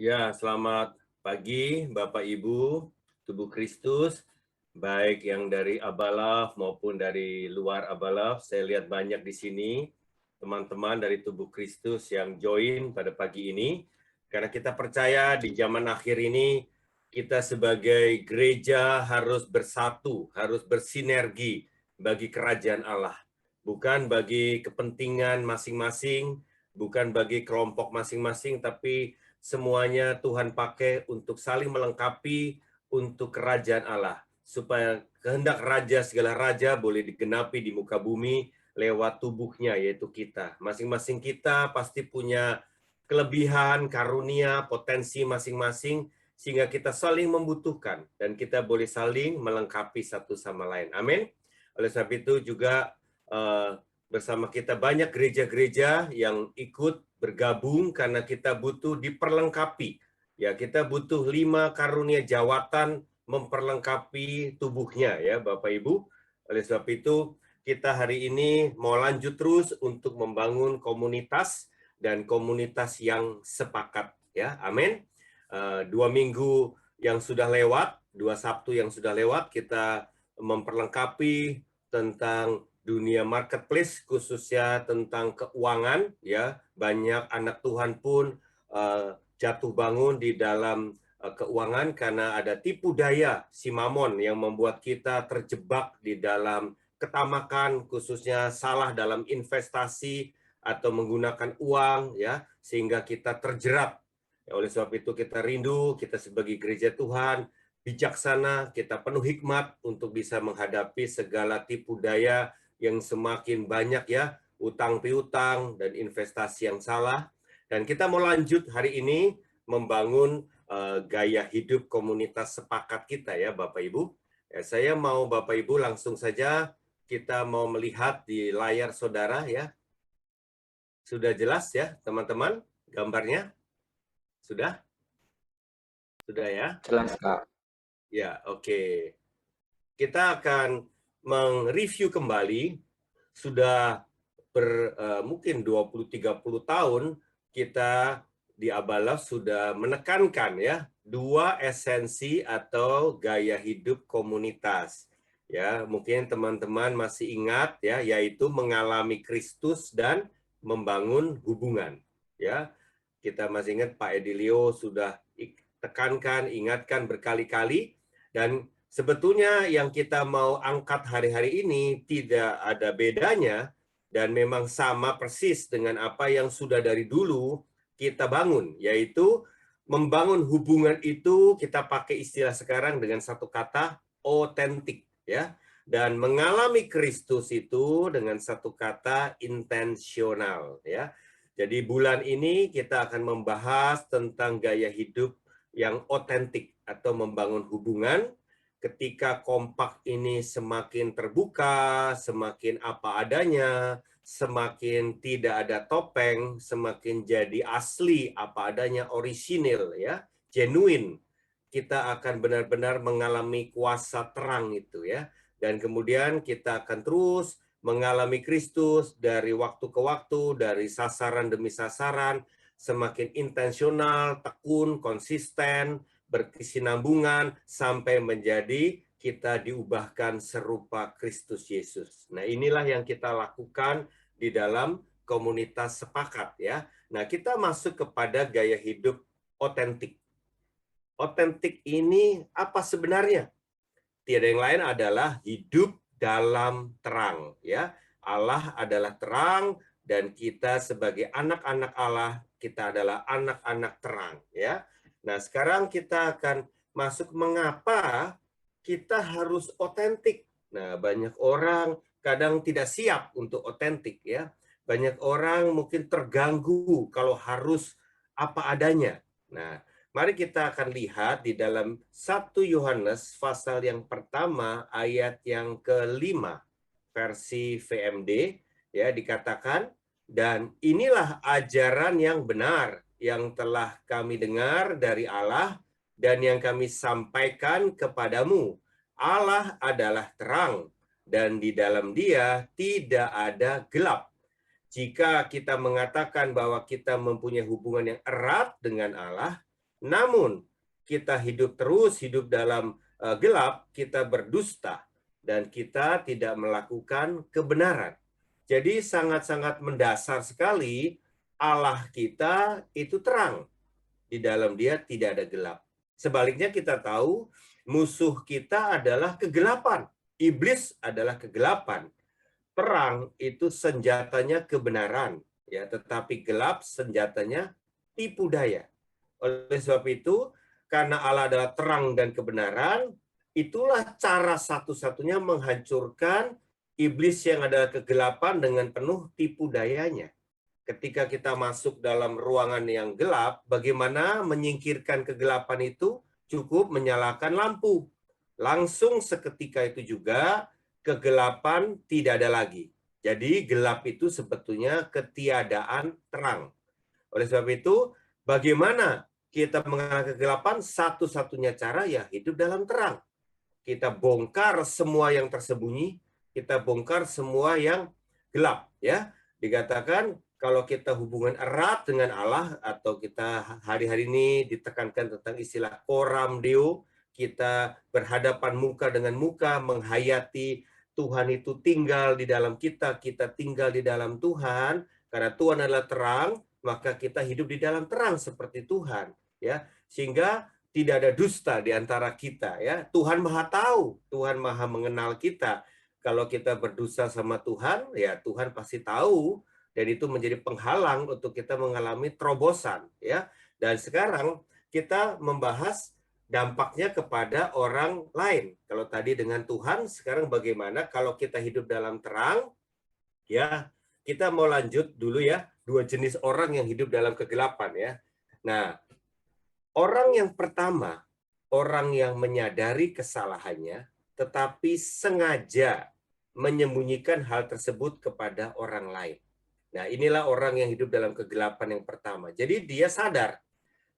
Ya, selamat pagi Bapak Ibu, tubuh Kristus, baik yang dari Abalaf maupun dari luar Abalaf. Saya lihat banyak di sini teman-teman dari tubuh Kristus yang join pada pagi ini. Karena kita percaya di zaman akhir ini kita sebagai gereja harus bersatu, harus bersinergi bagi kerajaan Allah. Bukan bagi kepentingan masing-masing, bukan bagi kelompok masing-masing, tapi semuanya Tuhan pakai untuk saling melengkapi untuk kerajaan Allah. Supaya kehendak raja, segala raja boleh digenapi di muka bumi lewat tubuhnya, yaitu kita. Masing-masing kita pasti punya kelebihan, karunia, potensi masing-masing, sehingga kita saling membutuhkan, dan kita boleh saling melengkapi satu sama lain. Amin. Oleh sebab itu juga bersama kita banyak gereja-gereja yang ikut bergabung karena kita butuh diperlengkapi. Ya, kita butuh 5 karunia jawatan memperlengkapi tubuhnya ya Bapak Ibu. Oleh sebab itu kita hari ini mau lanjut terus untuk membangun komunitas dan komunitas yang sepakat ya. Amin. 2 minggu yang sudah lewat, 2 Sabtu yang sudah lewat kita memperlengkapi tentang dunia marketplace, khususnya tentang keuangan ya. Banyak anak Tuhan pun jatuh bangun di dalam keuangan karena ada tipu daya si Mamon yang membuat kita terjebak di dalam ketamakan, khususnya salah dalam investasi atau menggunakan uang ya, sehingga kita terjerat. Ya, oleh sebab itu kita rindu, kita sebagai gereja Tuhan bijaksana, kita penuh hikmat untuk bisa menghadapi segala tipu daya yang semakin banyak ya, utang piutang dan investasi yang salah. Dan kita mau lanjut hari ini membangun gaya hidup komunitas sepakat kita ya Bapak Ibu. Ya, saya mau Bapak Ibu langsung saja kita mau melihat di layar saudara ya. Sudah jelas ya teman-teman gambarnya? Sudah? Sudah ya? Jelas, Kak. Ya, oke. Kita akan mereview kembali, sudah mungkin 20-30 tahun kita di Abalaf sudah menekankan ya 2 esensi atau gaya hidup komunitas. Ya, mungkin teman-teman masih ingat ya, yaitu mengalami Kristus dan membangun hubungan. Ya, kita masih ingat Pak Edilio sudah tekankan, ingatkan berkali-kali, dan sebetulnya yang kita mau angkat hari-hari ini tidak ada bedanya dan memang sama persis dengan apa yang sudah dari dulu kita bangun, yaitu membangun hubungan itu kita pakai istilah sekarang dengan satu kata, otentik ya. Dan mengalami Kristus itu dengan satu kata, intensional ya. Jadi bulan ini kita akan membahas tentang gaya hidup yang otentik atau membangun hubungan. Ketika kompak ini semakin terbuka, semakin apa adanya, semakin tidak ada topeng, semakin jadi asli apa adanya, orisinil ya, genuine. Kita akan benar-benar mengalami kuasa terang itu ya. Dan kemudian kita akan terus mengalami Kristus dari waktu ke waktu, dari sasaran demi sasaran, semakin intensional, tekun, konsisten, berkesinambungan, sampai menjadi kita diubahkan serupa Kristus Yesus. Nah, inilah yang kita lakukan di dalam komunitas sepakat ya. Nah, kita masuk kepada gaya hidup otentik. Otentik ini apa sebenarnya? Tiada yang lain adalah hidup dalam terang ya. Allah adalah terang dan kita sebagai anak-anak Allah, kita adalah anak-anak terang ya. Nah, sekarang kita akan masuk mengapa kita harus otentik. Nah, banyak orang kadang tidak siap untuk otentik ya. Banyak orang mungkin terganggu kalau harus apa adanya. Nah, mari kita akan lihat di dalam 1 Yohanes pasal yang pertama ayat yang ke-5 versi VMD ya, dikatakan, dan inilah ajaran yang benar yang telah kami dengar dari Allah dan yang kami sampaikan kepadamu. Allah adalah terang dan di dalam Dia tidak ada gelap. Jika kita mengatakan bahwa kita mempunyai hubungan yang erat dengan Allah, Namun kita hidup dalam gelap, kita berdusta dan kita tidak melakukan kebenaran. Jadi sangat-sangat mendasar sekali, Allah kita itu terang. Di dalam Dia tidak ada gelap. Sebaliknya kita tahu musuh kita adalah kegelapan. Iblis adalah kegelapan. Terang itu senjatanya kebenaran, ya, tetapi gelap senjatanya tipu daya. Oleh sebab itu, karena Allah adalah terang dan kebenaran, itulah cara satu-satunya menghancurkan iblis yang adalah kegelapan dengan penuh tipu dayanya. Ketika kita masuk dalam ruangan yang gelap, bagaimana menyingkirkan kegelapan itu? Cukup menyalakan lampu. Langsung seketika itu juga kegelapan tidak ada lagi. Jadi gelap itu sebetulnya ketiadaan terang. Oleh sebab itu, bagaimana kita mengalahkan kegelapan? Satu-satunya cara ya hidup dalam terang. Kita bongkar semua yang tersembunyi, kita bongkar semua yang gelap, ya. Dikatakan kalau kita hubungan erat dengan Allah, atau kita hari-hari ini ditekankan tentang istilah coram Deo, kita berhadapan muka dengan muka, menghayati Tuhan itu tinggal di dalam kita, kita tinggal di dalam Tuhan, karena Tuhan adalah terang, maka kita hidup di dalam terang seperti Tuhan, ya. Sehingga tidak ada dusta di antara kita, ya. Tuhan Maha tahu, Tuhan Maha mengenal kita. Kalau kita berdosa sama Tuhan, ya Tuhan pasti tahu, dan itu menjadi penghalang untuk kita mengalami terobosan, ya. Dan sekarang kita membahas dampaknya kepada orang lain. Kalau tadi dengan Tuhan, sekarang bagaimana kalau kita hidup dalam terang? Ya, kita mau lanjut dulu ya, dua jenis orang yang hidup dalam kegelapan, ya. Nah, orang yang pertama, orang yang menyadari kesalahannya, tetapi sengaja menyembunyikan hal tersebut kepada orang lain. Nah, inilah orang yang hidup dalam kegelapan yang pertama. Jadi dia sadar,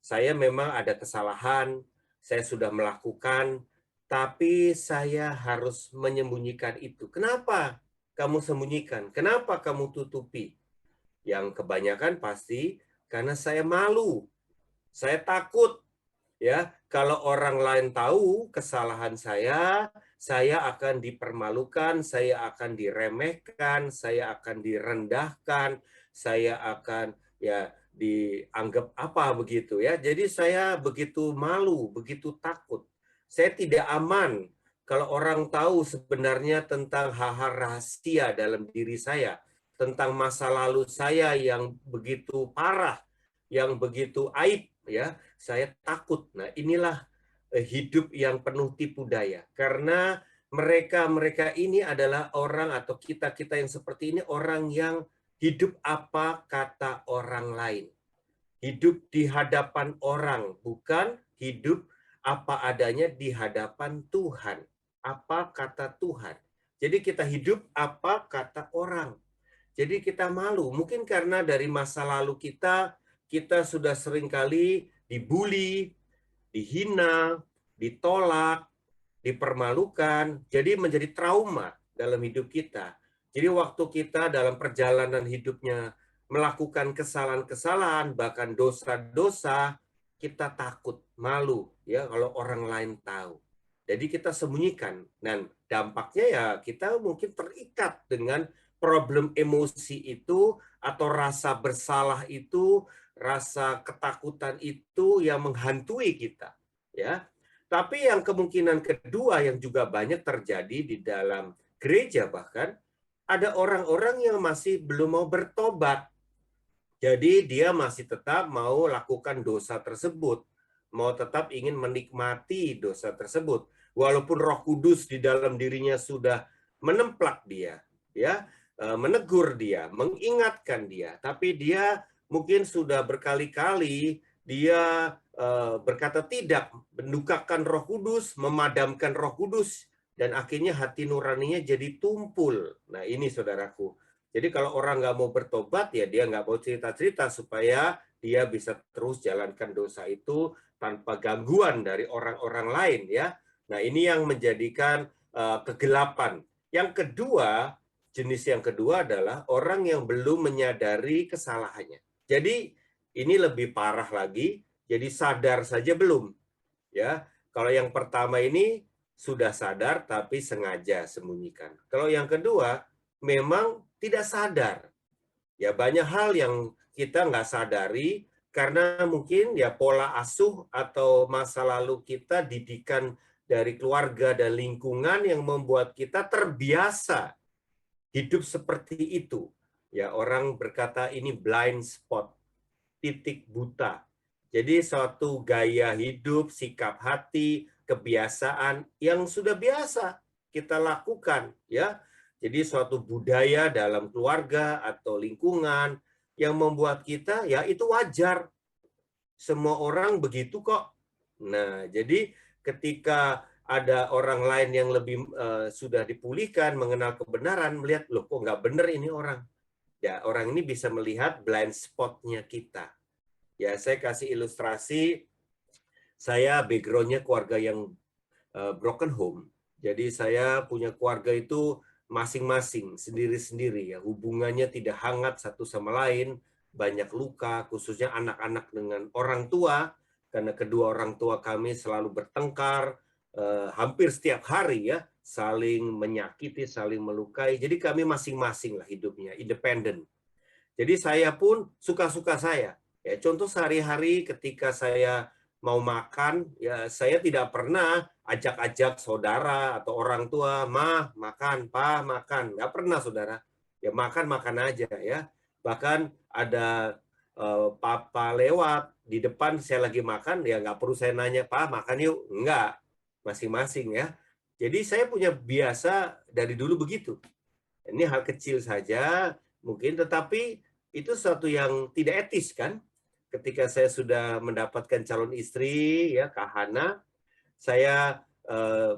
saya memang ada kesalahan, saya sudah melakukan, tapi saya harus menyembunyikan itu. Kenapa kamu sembunyikan? Kenapa kamu tutupi? Yang kebanyakan pasti karena saya malu. Saya takut, ya, kalau orang lain tahu kesalahan saya akan dipermalukan, saya akan diremehkan, saya akan direndahkan, saya akan ya dianggap apa begitu, ya. Jadi saya begitu malu, begitu takut. Saya tidak aman kalau orang tahu sebenarnya tentang hal-hal rahasia dalam diri saya, tentang masa lalu saya yang begitu parah, yang begitu aib, ya. Saya takut. Nah, inilah hidup yang penuh tipu daya. Karena mereka ini adalah orang, atau kita yang seperti ini, orang yang hidup apa kata orang lain. Hidup di hadapan orang, bukan hidup apa adanya di hadapan Tuhan. Apa kata Tuhan. Jadi kita hidup apa kata orang. Jadi kita malu. Mungkin karena dari masa lalu kita sudah seringkali dibully, dihina, ditolak, dipermalukan, jadi menjadi trauma dalam hidup kita. Jadi waktu kita dalam perjalanan hidupnya melakukan kesalahan-kesalahan, bahkan dosa-dosa, kita takut, malu, ya, kalau orang lain tahu. Jadi kita sembunyikan, dan dampaknya ya kita mungkin terikat dengan problem emosi itu, atau rasa bersalah itu, rasa ketakutan itu yang menghantui kita, ya. Tapi yang kemungkinan kedua yang juga banyak terjadi di dalam gereja, bahkan ada orang-orang yang masih belum mau bertobat. Jadi dia masih tetap mau lakukan dosa tersebut, mau tetap ingin menikmati dosa tersebut, walaupun Roh Kudus di dalam dirinya sudah menemplak dia, ya, menegur dia, mengingatkan dia, tapi dia mungkin sudah berkali-kali dia berkata tidak, mendukakan Roh Kudus, memadamkan Roh Kudus, dan akhirnya hati nuraninya jadi tumpul. Nah, ini saudaraku. Jadi kalau orang nggak mau bertobat, ya dia nggak mau cerita-cerita supaya dia bisa terus jalankan dosa itu tanpa gangguan dari orang-orang lain, ya. Nah, ini yang menjadikan kegelapan. Yang kedua, jenis yang kedua adalah orang yang belum menyadari kesalahannya. Jadi ini lebih parah lagi. Jadi sadar saja belum. Ya, kalau yang pertama ini sudah sadar tapi sengaja sembunyikan. Kalau yang kedua memang tidak sadar. Ya banyak hal yang kita nggak sadari karena mungkin ya pola asuh atau masa lalu kita, didikan dari keluarga dan lingkungan yang membuat kita terbiasa hidup seperti itu. Ya orang berkata ini blind spot, titik buta. Jadi suatu gaya hidup, sikap hati, kebiasaan yang sudah biasa kita lakukan, ya. Jadi suatu budaya dalam keluarga atau lingkungan yang membuat kita ya itu wajar. Semua orang begitu kok. Nah, jadi ketika ada orang lain yang lebih sudah dipulihkan, mengenal kebenaran, melihat loh kok nggak benar ini orang. Ya, orang ini bisa melihat blind spot-nya kita. Ya, saya kasih ilustrasi, saya background-nya keluarga yang broken home. Jadi saya punya keluarga itu masing-masing, sendiri-sendiri ya. Hubungannya tidak hangat satu sama lain, banyak luka, khususnya anak-anak dengan orang tua, karena kedua orang tua kami selalu bertengkar, hampir setiap hari ya, saling menyakiti, saling melukai. Jadi kami masing-masing lah hidupnya, independen. Jadi saya pun suka-suka saya. Ya, contoh sehari-hari ketika saya mau makan, ya saya tidak pernah ajak-ajak saudara atau orang tua, "Mah, makan, Pa, makan." Nggak pernah, saudara. Ya makan-makan aja ya. Bahkan ada papa lewat di depan saya lagi makan, ya nggak perlu saya nanya, "Pa, makan yuk." Nggak. Masing-masing ya. Jadi saya punya biasa dari dulu begitu. Ini hal kecil saja mungkin, tetapi itu sesuatu yang tidak etis kan? Ketika saya sudah mendapatkan calon istri ya, Kak Hana, saya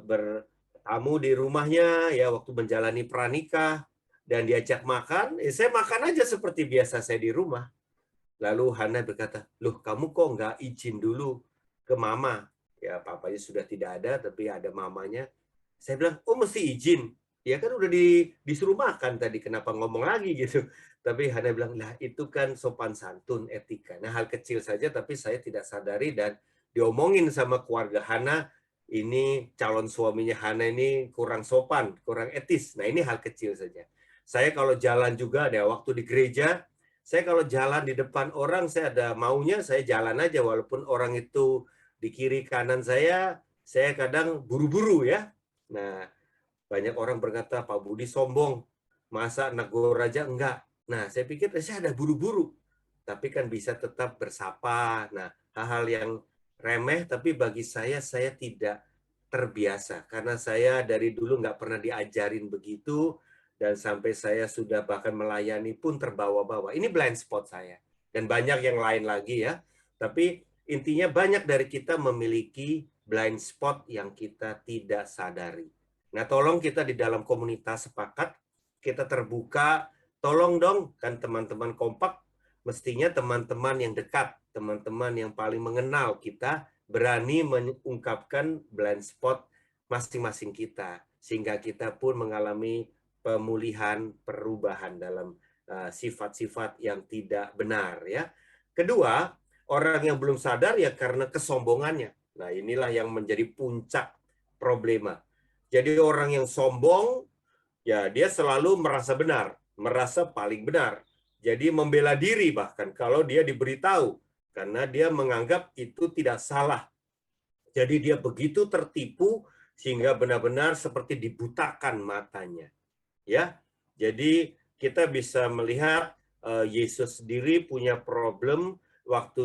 bertamu di rumahnya ya waktu menjalani pranikah dan diajak makan, saya makan aja seperti biasa saya di rumah. Lalu Hana berkata, "Loh, kamu kok nggak izin dulu ke mama?" Ya, papanya sudah tidak ada, tapi ada mamanya. Saya bilang, "Oh, mesti izin." Ya kan udah disuruh makan tadi, kenapa ngomong lagi gitu. Tapi Hana bilang, "Lah, itu kan sopan santun, etika." Nah, hal kecil saja, tapi saya tidak sadari dan diomongin sama keluarga Hana, ini calon suaminya Hana ini kurang sopan, kurang etis. Nah, ini hal kecil saja. Saya kalau jalan juga, ada waktu di gereja, saya kalau jalan di depan orang, saya ada maunya, saya jalan aja. Walaupun orang itu di kiri kanan saya kadang buru-buru ya. Nah, banyak orang berkata, Pak Budi sombong. Masa negur aja enggak. Nah, saya pikir saya ada buru-buru. Tapi kan bisa tetap bersapa. Nah, hal-hal yang remeh, tapi bagi saya tidak terbiasa. Karena saya dari dulu nggak pernah diajarin begitu. Dan sampai saya sudah bahkan melayani pun terbawa-bawa. Ini blind spot saya. Dan banyak yang lain lagi ya. Tapi intinya banyak dari kita memiliki blind spot yang kita tidak sadari. Nah, tolong kita di dalam komunitas sepakat, kita terbuka, tolong dong, kan teman-teman kompak, mestinya teman-teman yang dekat, teman-teman yang paling mengenal kita, berani mengungkapkan blind spot masing-masing kita, sehingga kita pun mengalami pemulihan, perubahan dalam sifat-sifat yang tidak benar ya. Kedua, orang yang belum sadar ya karena kesombongannya. Nah, inilah yang menjadi puncak problema. Jadi orang yang sombong ya dia selalu merasa benar, merasa paling benar. Jadi membela diri bahkan kalau dia diberitahu karena dia menganggap itu tidak salah. Jadi dia begitu tertipu sehingga benar-benar seperti dibutakan matanya. Ya. Jadi kita bisa melihat Yesus sendiri punya problem waktu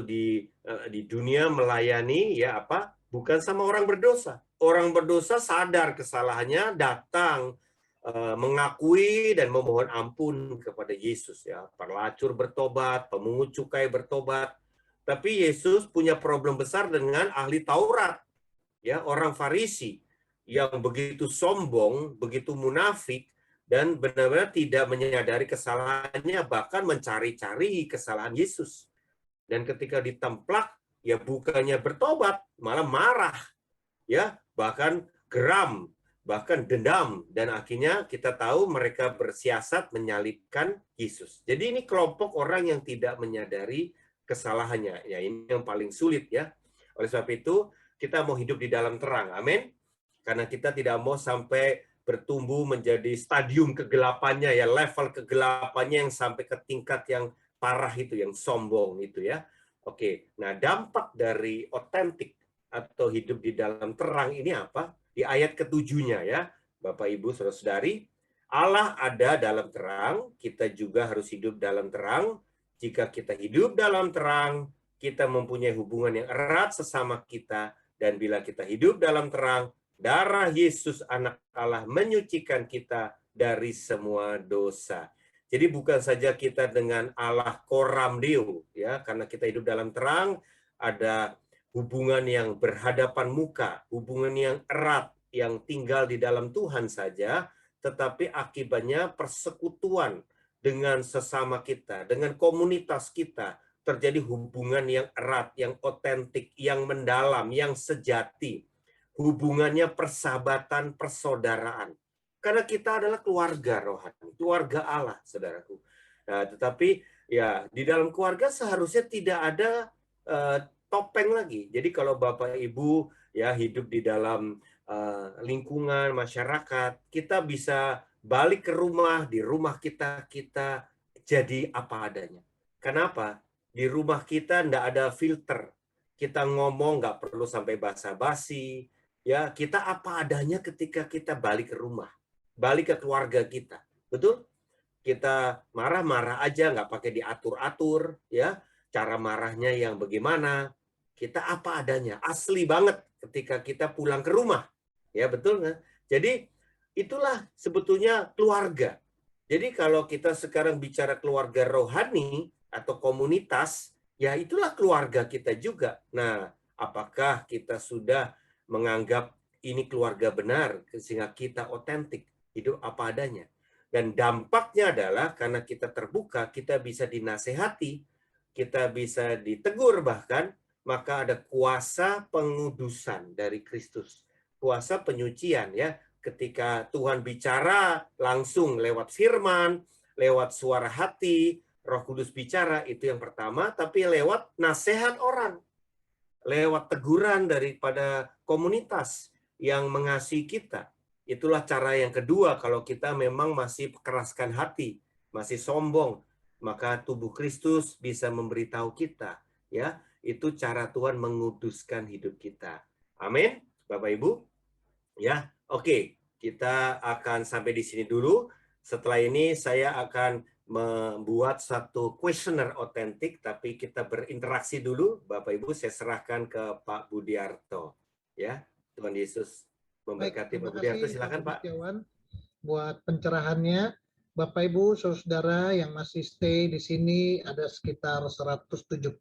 di dunia melayani ya apa? Bukan sama orang berdosa. Orang berdosa sadar kesalahannya, datang mengakui dan memohon ampun kepada Yesus ya. Pelacur bertobat, pemungut cukai bertobat. Tapi Yesus punya problem besar dengan ahli Taurat, ya, orang Farisi yang begitu sombong, begitu munafik, dan benar-benar tidak menyadari kesalahannya, bahkan mencari-cari kesalahan Yesus. Dan ketika ditemplak, ya bukannya bertobat, malah marah, ya, bahkan geram, bahkan dendam, dan akhirnya kita tahu mereka bersiasat menyalibkan Yesus. Jadi ini kelompok orang yang tidak menyadari kesalahannya. Ya, ini yang paling sulit ya. Oleh sebab itu, kita mau hidup di dalam terang. Amin. Karena kita tidak mau sampai bertumbuh menjadi stadium kegelapannya ya, level kegelapannya yang sampai ke tingkat yang parah itu, yang sombong itu ya. Oke, nah dampak dari otentik atau hidup di dalam terang ini apa? Di ayat ketujuhnya ya, Bapak Ibu Saudara-saudari, Allah ada dalam terang, kita juga harus hidup dalam terang. Jika kita hidup dalam terang, kita mempunyai hubungan yang erat sesama kita, dan bila kita hidup dalam terang, darah Yesus anak Allah menyucikan kita dari semua dosa. Jadi bukan saja kita dengan Allah koram deo ya, karena kita hidup dalam terang, ada hubungan yang berhadapan muka, hubungan yang erat yang tinggal di dalam Tuhan saja, tetapi akibatnya persekutuan dengan sesama kita, dengan komunitas kita, terjadi hubungan yang erat, yang otentik, yang mendalam, yang sejati. Hubungannya persahabatan, persaudaraan. Karena kita adalah keluarga rohani, keluarga Allah, saudaraku. Nah, tetapi ya di dalam keluarga seharusnya tidak ada topeng lagi. Jadi kalau Bapak Ibu ya hidup di dalam lingkungan masyarakat, kita bisa balik ke rumah, di rumah kita jadi apa adanya. Kenapa? Di rumah kita tidak ada filter. Kita ngomong nggak perlu sampai basa-basi. Ya, kita apa adanya ketika kita balik ke rumah, balik ke keluarga kita. Betul? Kita marah-marah aja, nggak pakai diatur-atur, ya. Cara marahnya yang bagaimana? Kita apa adanya, asli banget ketika kita pulang ke rumah. Ya, betul nggak? Jadi, itulah sebetulnya keluarga. Jadi kalau kita sekarang bicara keluarga rohani atau komunitas, ya itulah keluarga kita juga. Nah, apakah kita sudah menganggap ini keluarga benar sehingga kita otentik, hidup apa adanya? Dan dampaknya adalah karena kita terbuka, kita bisa dinasehati, kita bisa ditegur bahkan, maka ada kuasa pengudusan dari Kristus, kuasa penyucian ya. Ketika Tuhan bicara langsung lewat firman, lewat suara hati, Roh Kudus bicara, itu yang pertama, tapi lewat nasihat orang, lewat teguran daripada komunitas yang mengasihi kita. Itulah cara yang kedua kalau kita memang masih keraskan hati, masih sombong, maka tubuh Kristus bisa memberitahu kita, ya, itu cara Tuhan menguduskan hidup kita. Amin, Bapak Ibu. Ya, oke. Kita akan sampai di sini dulu. Setelah ini saya akan membuat satu kuesioner otentik, tapi kita berinteraksi dulu. Bapak Ibu, saya serahkan ke Pak Budiarto. Ya, Tuhan Yesus memberkati. Pak Budiarto, silakan Pak. Buat pencerahannya. Bapak Ibu, saudara yang masih stay di sini ada sekitar 178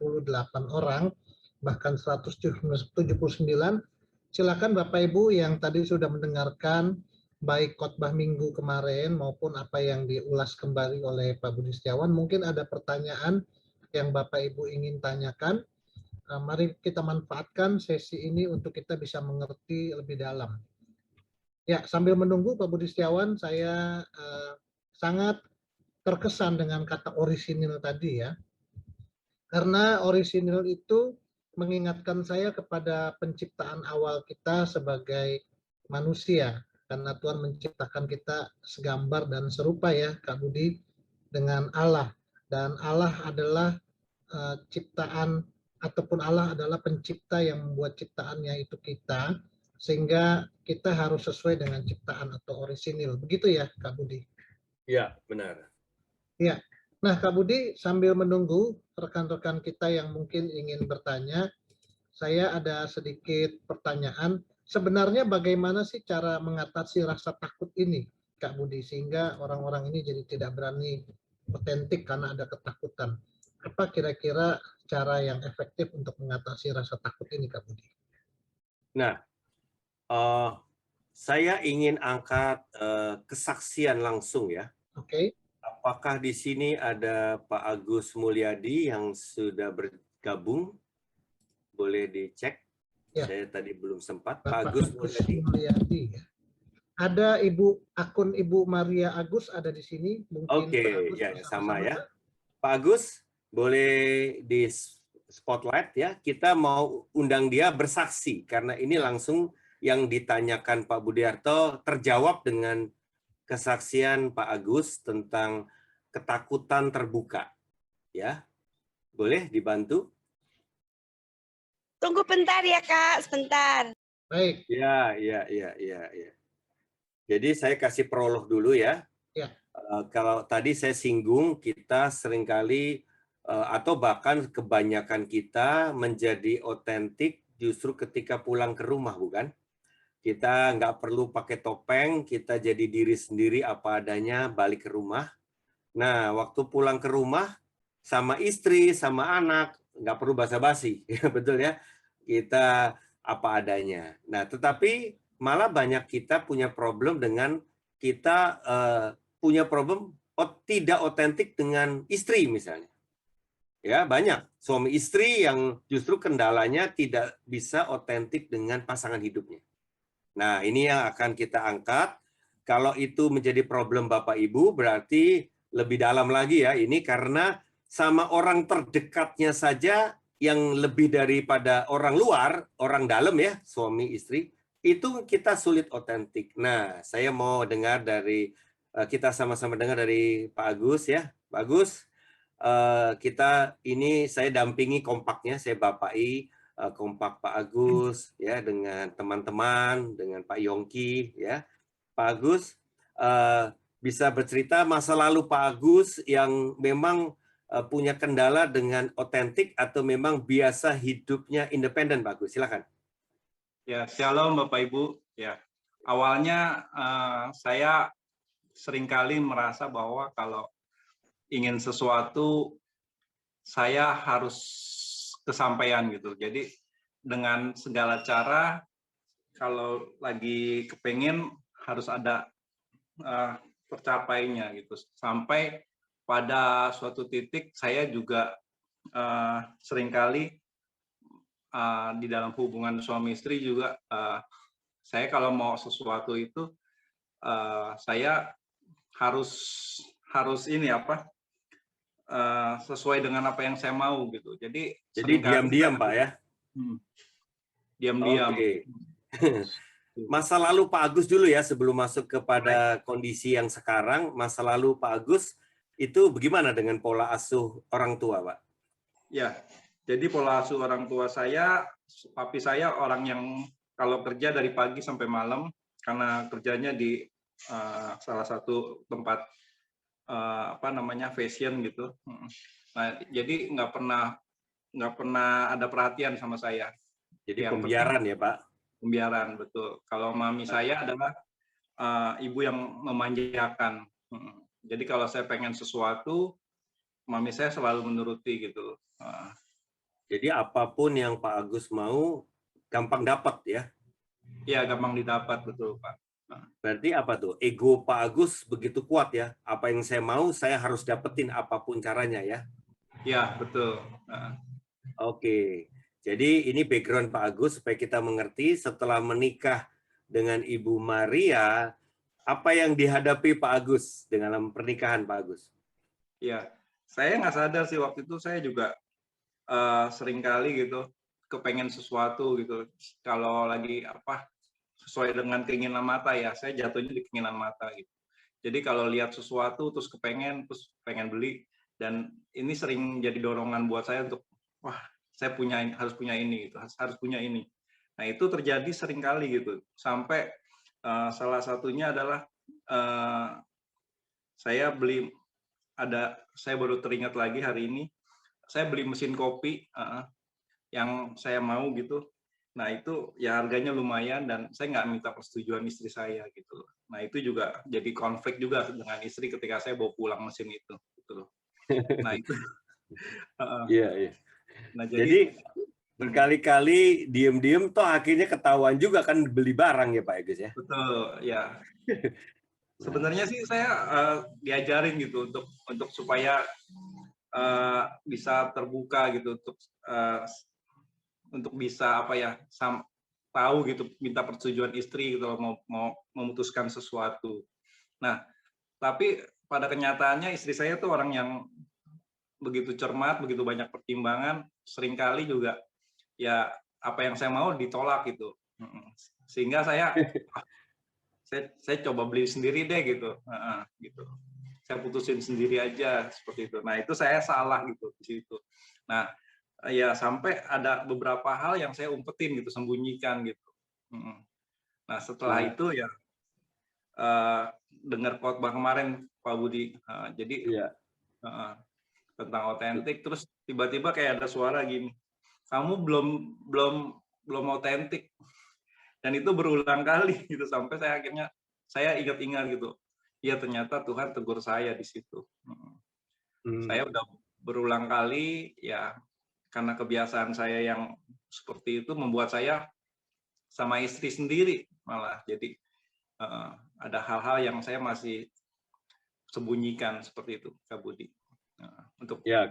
orang, bahkan 179. Silakan Bapak Ibu yang tadi sudah mendengarkan baik khotbah minggu kemarin maupun apa yang diulas kembali oleh Pak Budi Setiawan, mungkin ada pertanyaan yang Bapak Ibu ingin tanyakan. Mari kita manfaatkan sesi ini untuk kita bisa mengerti lebih dalam. Ya, sambil menunggu Pak Budi Setiawan, saya sangat terkesan dengan kata orisinil tadi ya. Karena orisinil itu mengingatkan saya kepada penciptaan awal kita sebagai manusia. Karena Tuhan menciptakan kita segambar dan serupa ya Kak Budi dengan Allah. Dan Allah adalah ciptaan ataupun Allah adalah pencipta yang membuat ciptaannya itu kita. Sehingga kita harus sesuai dengan ciptaan atau orisinil. Begitu ya Kak Budi? Ya, benar. Ya. Nah, Kak Budi, sambil menunggu rekan-rekan kita yang mungkin ingin bertanya, saya ada sedikit pertanyaan. Sebenarnya bagaimana sih cara mengatasi rasa takut ini, Kak Budi, sehingga orang-orang ini jadi tidak berani otentik karena ada ketakutan. Apa kira-kira cara yang efektif untuk mengatasi rasa takut ini, Kak Budi? Nah, saya ingin angkat kesaksian langsung ya. Oke. Apakah di sini ada Pak Agus Mulyadi yang sudah bergabung? Boleh dicek. Ya. Saya tadi belum sempat. Pak Agus Mulyadi. Ada akun Ibu Maria Agus ada di sini. Oke, ya sama ya. Pak Agus, boleh di spotlight ya. Kita mau undang dia bersaksi karena ini langsung yang ditanyakan Pak Budiarto terjawab dengan kesaksian Pak Agus tentang ketakutan terbuka. Ya, boleh dibantu? Tunggu bentar ya Kak, sebentar. Baik. Ya. Jadi saya kasih prolog dulu ya. Ya. Kalau tadi saya singgung, kita seringkali atau bahkan kebanyakan kita menjadi otentik justru ketika pulang ke rumah, bukan? Kita nggak perlu pakai topeng, kita jadi diri sendiri apa adanya, balik ke rumah. Nah, waktu pulang ke rumah, sama istri, sama anak, nggak perlu basa-basi, betul ya? Kita apa adanya. Nah, tetapi malah banyak kita punya problem dengan kita punya problem tidak otentik dengan istri misalnya. Ya, banyak suami istri yang justru kendalanya tidak bisa otentik dengan pasangan hidupnya. Nah, ini yang akan kita angkat. Kalau itu menjadi problem Bapak Ibu, berarti lebih dalam lagi ya ini karena sama orang terdekatnya saja yang lebih daripada orang luar, orang dalam ya, suami istri, itu kita sulit otentik. Nah, saya mau dengar dari kita sama-sama dengar dari Pak Agus ya. Pak Agus, kita ini saya dampingi kompaknya, saya bapai kompak Pak Agus ya dengan teman-teman, dengan Pak Yongki ya. Pak Agus bisa bercerita masa lalu Pak Agus yang memang punya kendala dengan otentik atau memang biasa hidupnya independen, Pak Agus. Silakan. Ya, shalom Bapak Ibu. Ya, awalnya saya seringkali merasa bahwa kalau ingin sesuatu saya harus kesampaian gitu. Jadi dengan segala cara kalau lagi kepengen harus ada tercapainya gitu. Sampai pada suatu titik saya juga seringkali di dalam hubungan suami istri juga saya kalau mau sesuatu itu saya harus ini apa sesuai dengan apa yang saya mau gitu. Jadi diam-diam Pak ya. Diam-diam. Oke. Masa lalu Pak Agus dulu ya sebelum masuk kepada kondisi yang sekarang. Masa lalu Pak Agus itu bagaimana dengan pola asuh orang tua, Pak? Ya, jadi pola asuh orang tua saya, papi saya orang yang kalau kerja dari pagi sampai malam karena kerjanya di salah satu tempat apa namanya fashion gitu. Nah, jadi nggak pernah ada perhatian sama saya. Jadi pembiaran ya Pak? Pembiaran, betul. Kalau mami saya adalah ibu yang memanjakan. Jadi kalau saya pengen sesuatu, mami saya selalu menuruti gitu. Jadi apapun yang Pak Agus mau, gampang dapat ya? Iya, gampang didapat, betul Pak. Berarti apa tuh? Ego Pak Agus begitu kuat ya? Apa yang saya mau, saya harus dapetin apapun caranya ya? Iya, betul. Oke. Jadi ini background Pak Agus supaya kita mengerti setelah menikah dengan Ibu Maria, apa yang dihadapi Pak Agus dengan pernikahan Pak Agus? Iya, saya nggak sadar sih waktu itu saya juga seringkali gitu kepengen sesuatu gitu. Kalau lagi apa sesuai dengan keinginan mata ya, saya jatuhnya di keinginan mata gitu. Jadi kalau lihat sesuatu terus terus pengen beli dan ini sering jadi dorongan buat saya untuk wah saya harus punya ini gitu, harus punya ini. Nah itu terjadi sering kali gitu sampai salah satunya adalah saya baru teringat lagi hari ini saya beli mesin kopi yang saya mau gitu. Nah itu ya harganya lumayan dan saya nggak minta persetujuan istri saya gitu. Nah itu juga jadi konflik juga dengan istri ketika saya bawa pulang mesin itu. Gitu. Nah itu. Iya. Nah jadi berkali-kali diem-diem toh akhirnya ketahuan juga kan beli barang ya Pak Agus ya. Betul ya. Sebenarnya sih saya diajarin gitu untuk supaya bisa terbuka gitu untuk bisa apa ya tahu gitu minta persetujuan istri gitu mau memutuskan sesuatu. Nah tapi pada kenyataannya istri saya tuh orang yang begitu cermat, begitu banyak pertimbangan, seringkali juga ya apa yang saya mau ditolak gitu. Sehingga saya coba beli sendiri deh gitu. Gitu. Saya putusin sendiri aja seperti itu. Nah, itu saya salah gitu di situ. Nah, ya sampai ada beberapa hal yang saya umpetin gitu, sembunyikan gitu. Nah, setelah itu ya dengar khotbah kemarin Pak Budi. Jadi tentang otentik, terus tiba-tiba kayak ada suara gini, kamu belum otentik. Dan itu berulang kali gitu, sampai akhirnya saya ingat-ingat gitu. Iya, ternyata Tuhan tegur saya di situ. Saya udah berulang kali ya, karena kebiasaan saya yang seperti itu membuat saya sama istri sendiri malah jadi ada hal-hal yang saya masih sembunyikan seperti itu, Kak Budi.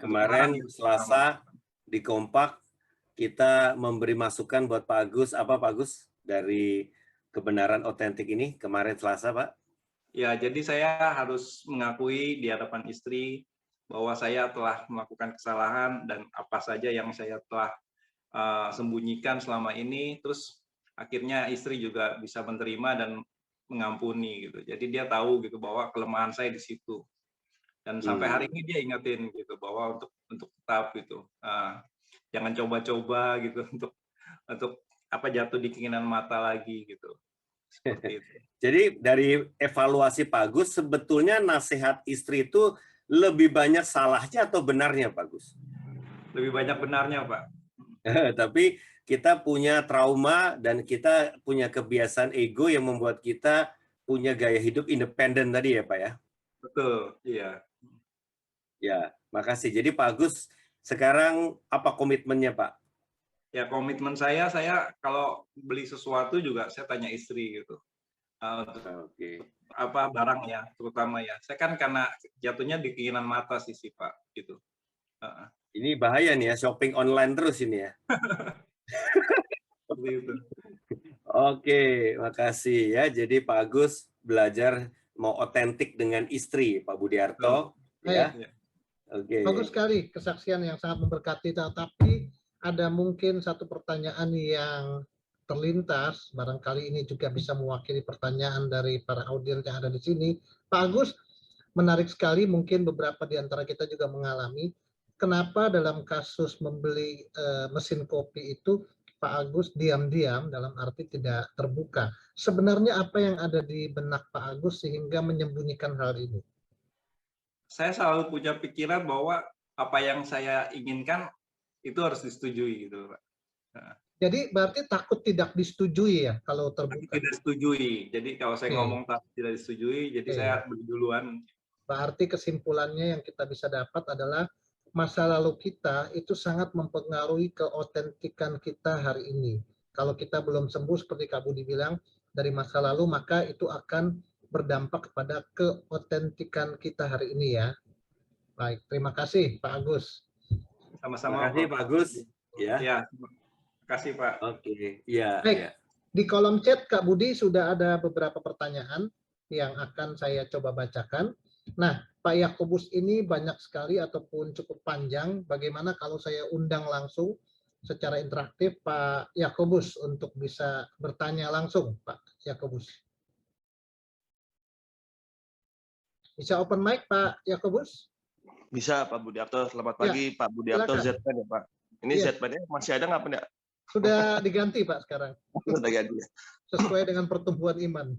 Kemarin Selasa di Kompak kita memberi masukan buat Pak Agus. Apa Pak Agus dari kebenaran otentik ini kemarin Selasa, Pak? Ya, jadi saya harus mengakui di hadapan istri bahwa saya telah melakukan kesalahan dan apa saja yang saya telah sembunyikan selama ini. Terus akhirnya istri juga bisa menerima dan mengampuni gitu. Jadi dia tahu gitu bahwa kelemahan saya di situ. Dan sampai hari ini dia ingetin gitu bahwa untuk tetap gitu, jangan coba-coba gitu untuk jatuh di keinginan mata lagi gitu. Seperti itu. Jadi dari evaluasi Pak Agus, sebetulnya nasihat istri itu lebih banyak salahnya atau benarnya, Pak Agus? Lebih banyak benarnya, Pak. Tapi kita punya trauma dan kita punya kebiasaan ego yang membuat kita punya gaya hidup independen tadi ya, Pak ya? Betul, iya. Ya, makasih. Jadi Pak Agus, sekarang apa komitmennya, Pak? Ya, komitmen saya kalau beli sesuatu juga saya tanya istri gitu. Apa barang ya, terutama ya. Saya kan karena jatuhnya di keinginan mata sih Pak gitu. Ini bahaya nih ya, shopping online terus ini ya. Seperti itu. Oke, makasih ya. Jadi Pak Agus belajar mau otentik dengan istri, Pak Budiarto. Ya. Oke. Bagus sekali kesaksian yang sangat memberkati. Tapi ada mungkin satu pertanyaan yang terlintas, barangkali ini juga bisa mewakili pertanyaan dari para audiens yang ada di sini. Pak Agus, menarik sekali, mungkin beberapa di antara kita juga mengalami, kenapa dalam kasus membeli mesin kopi itu Pak Agus diam-diam, dalam arti tidak terbuka. Sebenarnya apa yang ada di benak Pak Agus sehingga menyembunyikan hal ini? Saya selalu punya pikiran bahwa apa yang saya inginkan itu harus disetujui gitu, Pak. Jadi berarti takut tidak disetujui ya kalau terbuka? Tidak disetujui. Jadi kalau saya ngomong tidak disetujui, jadi saya beli duluan. Berarti kesimpulannya yang kita bisa dapat adalah masa lalu kita itu sangat mempengaruhi keotentikan kita hari ini. Kalau kita belum sembuh seperti Kak Budi bilang dari masa lalu, maka itu akan berdampak kepada keotentikan kita hari ini ya. Baik, terima kasih Pak Agus. Sama-sama. Terima kasih Pak Agus. Ya. Terima kasih Pak. Oke, ya. Baik, di kolom chat Kak Budi sudah ada beberapa pertanyaan yang akan saya coba bacakan. Nah, Pak Yakobus ini banyak sekali ataupun cukup panjang. Bagaimana kalau saya undang langsung secara interaktif Pak Yakobus untuk bisa bertanya langsung, Pak Yakobus? Bisa open mic, Pak Yakobus? Bisa, Pak Budiarto. Selamat pagi, Pak Budiarto Z-Pen ya, Pak. Ini Z-Pen-nya masih ada nggak, Pak? Sudah diganti, Pak, sekarang. Sudah ganti. Sesuai dengan pertumbuhan iman.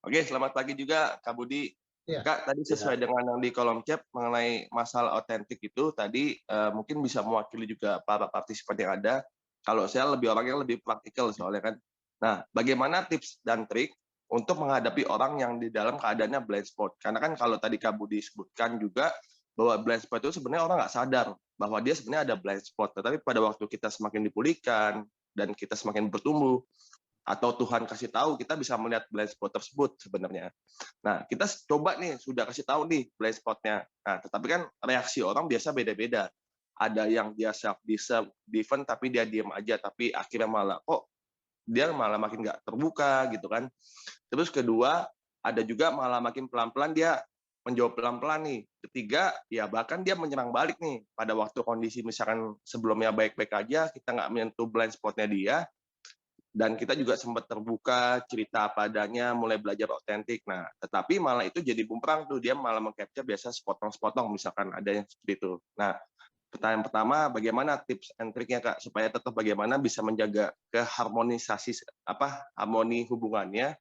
Oke, selamat pagi juga, Kak Budi. Ya. Kak, tadi sesuai dengan yang di kolom chat mengenai masalah otentik itu, tadi mungkin bisa mewakili juga para partisipan yang ada. Kalau saya orangnya lebih praktikal soalnya kan. Nah, bagaimana tips dan trik untuk menghadapi orang yang di dalam keadaannya blind spot? Karena kan kalau tadi Kak Budi sebutkan juga bahwa blind spot itu sebenarnya orang nggak sadar bahwa dia sebenarnya ada blind spot. Tetapi pada waktu kita semakin dipulihkan dan kita semakin bertumbuh, atau Tuhan kasih tahu, kita bisa melihat blind spot tersebut sebenarnya. Nah, kita coba nih, sudah kasih tahu nih blind spotnya. Nah, tetapi kan reaksi orang biasa beda-beda. Ada yang dia self-defend, tapi dia diam aja, tapi akhirnya malah dia malah makin nggak terbuka gitu kan. Terus kedua, ada juga malah makin pelan-pelan dia menjawab pelan-pelan nih. Ketiga, ya bahkan dia menyerang balik nih pada waktu kondisi misalkan sebelumnya baik-baik aja, kita nggak menyentuh blind spotnya dia, dan kita juga sempat terbuka, cerita apa adanya, mulai belajar otentik. Nah, tetapi malah itu jadi bumerang tuh, dia malah meng-capture biasa sepotong-sepotong, misalkan ada yang seperti itu. Nah, pertanyaan pertama, bagaimana tips and triknya Kak, supaya tetap bagaimana bisa menjaga keharmonisasi harmoni hubungannya,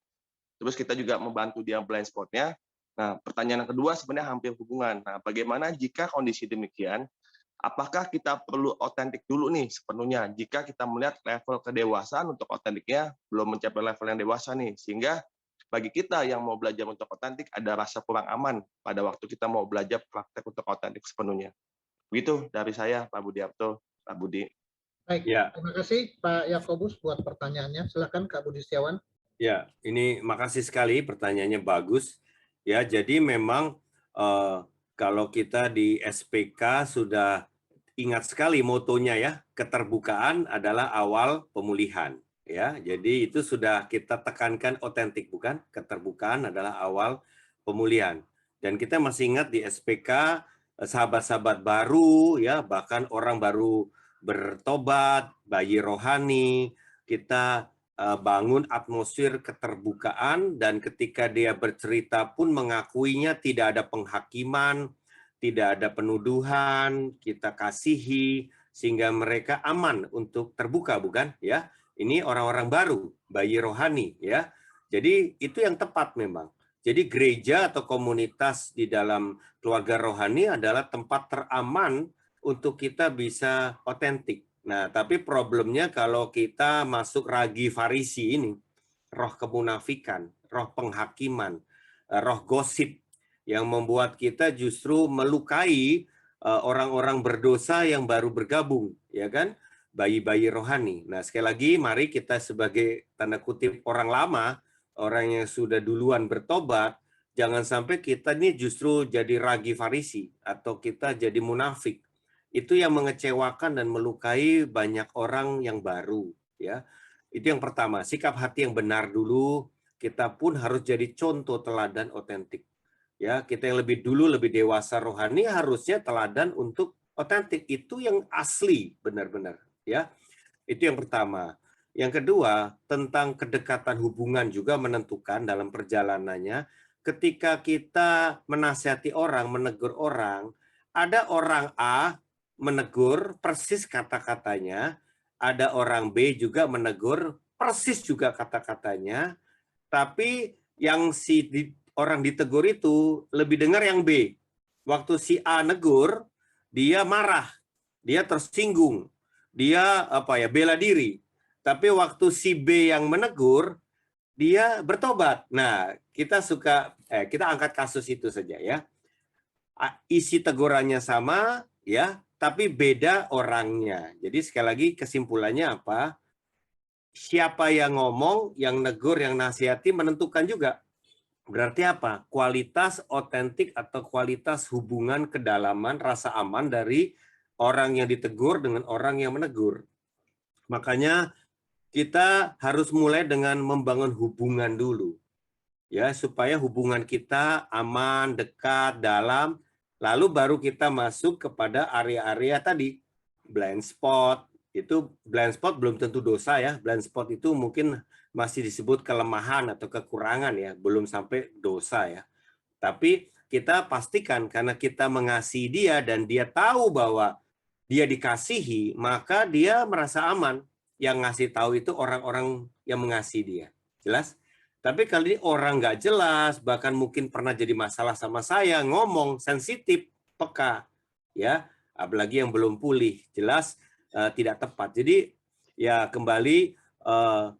terus kita juga membantu dia blind spotnya. Nah, pertanyaan yang kedua sebenarnya hampir hubungan. Nah, bagaimana jika kondisi demikian, apakah kita perlu otentik dulu nih sepenuhnya jika kita melihat level kedewasaan untuk otentiknya belum mencapai level yang dewasa nih, sehingga bagi kita yang mau belajar untuk otentik ada rasa kurang aman pada waktu kita mau belajar praktek untuk otentik sepenuhnya. Begitu dari saya, Pak Budiarto, Pak Budi. Baik, Ya, terima kasih Pak Yakobus buat pertanyaannya. Silakan Kak Budi Setiawan. ya, ini makasih sekali pertanyaannya bagus. Ya, jadi memang kalau kita di SPK sudah ingat sekali motonya ya, keterbukaan adalah awal pemulihan. Ya, jadi itu sudah kita tekankan otentik, bukan? Keterbukaan adalah awal pemulihan. Dan kita masih ingat di SPK sahabat-sahabat baru ya, bahkan orang baru bertobat, bayi rohani, kita bangun atmosfer keterbukaan, dan ketika dia bercerita pun mengakuinya tidak ada penghakiman, tidak ada penuduhan, kita kasihi sehingga mereka aman untuk terbuka, bukan ya? Ini orang-orang baru, bayi rohani ya. Jadi itu yang tepat memang. Jadi gereja atau komunitas di dalam keluarga rohani adalah tempat teraman untuk kita bisa otentik. Nah, tapi problemnya kalau kita masuk ragi Farisi ini, roh kemunafikan, roh penghakiman, roh gosip yang membuat kita justru melukai orang-orang berdosa yang baru bergabung, ya kan? Bayi-bayi rohani. Nah, sekali lagi mari kita sebagai tanda kutip orang lama, orang yang sudah duluan bertobat, jangan sampai kita ini justru jadi ragi Farisi atau kita jadi munafik. Itu yang mengecewakan dan melukai banyak orang yang baru, ya. Itu yang pertama, sikap hati yang benar dulu. Kita pun harus jadi contoh teladan otentik. Ya, kita yang lebih dulu lebih dewasa rohani harusnya teladan untuk otentik. Itu yang asli benar-benar, ya. Itu yang pertama. Yang kedua, tentang kedekatan hubungan juga menentukan dalam perjalanannya. Ketika kita menasihati orang, menegur orang, ada orang A menegur persis kata-katanya, ada orang B juga menegur persis juga kata-katanya, tapi yang orang ditegur itu lebih dengar yang B. Waktu si A negur, dia marah, dia tersinggung, dia bela diri. Tapi waktu si B yang menegur, dia bertobat. Nah, kita angkat kasus itu saja ya. Isi tegurannya sama ya, tapi beda orangnya. Jadi sekali lagi kesimpulannya apa? Siapa yang ngomong, yang negur, yang nasihati menentukan juga. Berarti apa? Kualitas otentik atau kualitas hubungan kedalaman, rasa aman dari orang yang ditegur dengan orang yang menegur. Makanya kita harus mulai dengan membangun hubungan dulu. Ya, supaya hubungan kita aman, dekat, dalam. Lalu baru kita masuk kepada area-area tadi, blind spot. Itu blind spot belum tentu dosa ya. Blind spot itu mungkin masih disebut kelemahan atau kekurangan ya, belum sampai dosa ya. Tapi kita pastikan karena kita mengasihi dia dan dia tahu bahwa dia dikasihi, maka dia merasa aman. Yang ngasih tahu itu orang-orang yang mengasihi dia. Jelas? Tapi kali ini orang nggak jelas, bahkan mungkin pernah jadi masalah sama saya, ngomong sensitif, peka, ya, apalagi yang belum pulih, jelas tidak tepat. Jadi ya kembali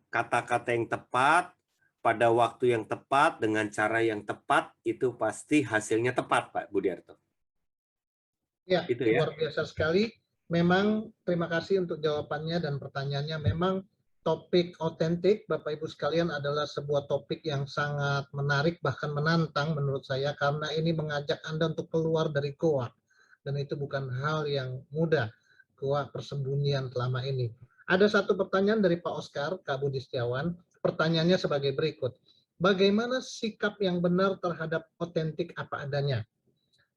kata-kata yang tepat pada waktu yang tepat dengan cara yang tepat itu pasti hasilnya tepat, Pak Budiarto. Ya, Itu ya. luar biasa sekali. Memang terima kasih untuk jawabannya dan pertanyaannya. Memang topik otentik, Bapak Ibu sekalian, adalah sebuah topik yang sangat menarik, bahkan menantang menurut saya, karena ini mengajak Anda untuk keluar dari goa. Dan itu bukan hal yang mudah, goa persembunyian selama ini. Ada satu pertanyaan dari Pak Oscar, Kak Budi Setiawan. Pertanyaannya sebagai berikut. bagaimana sikap yang benar terhadap otentik apa adanya,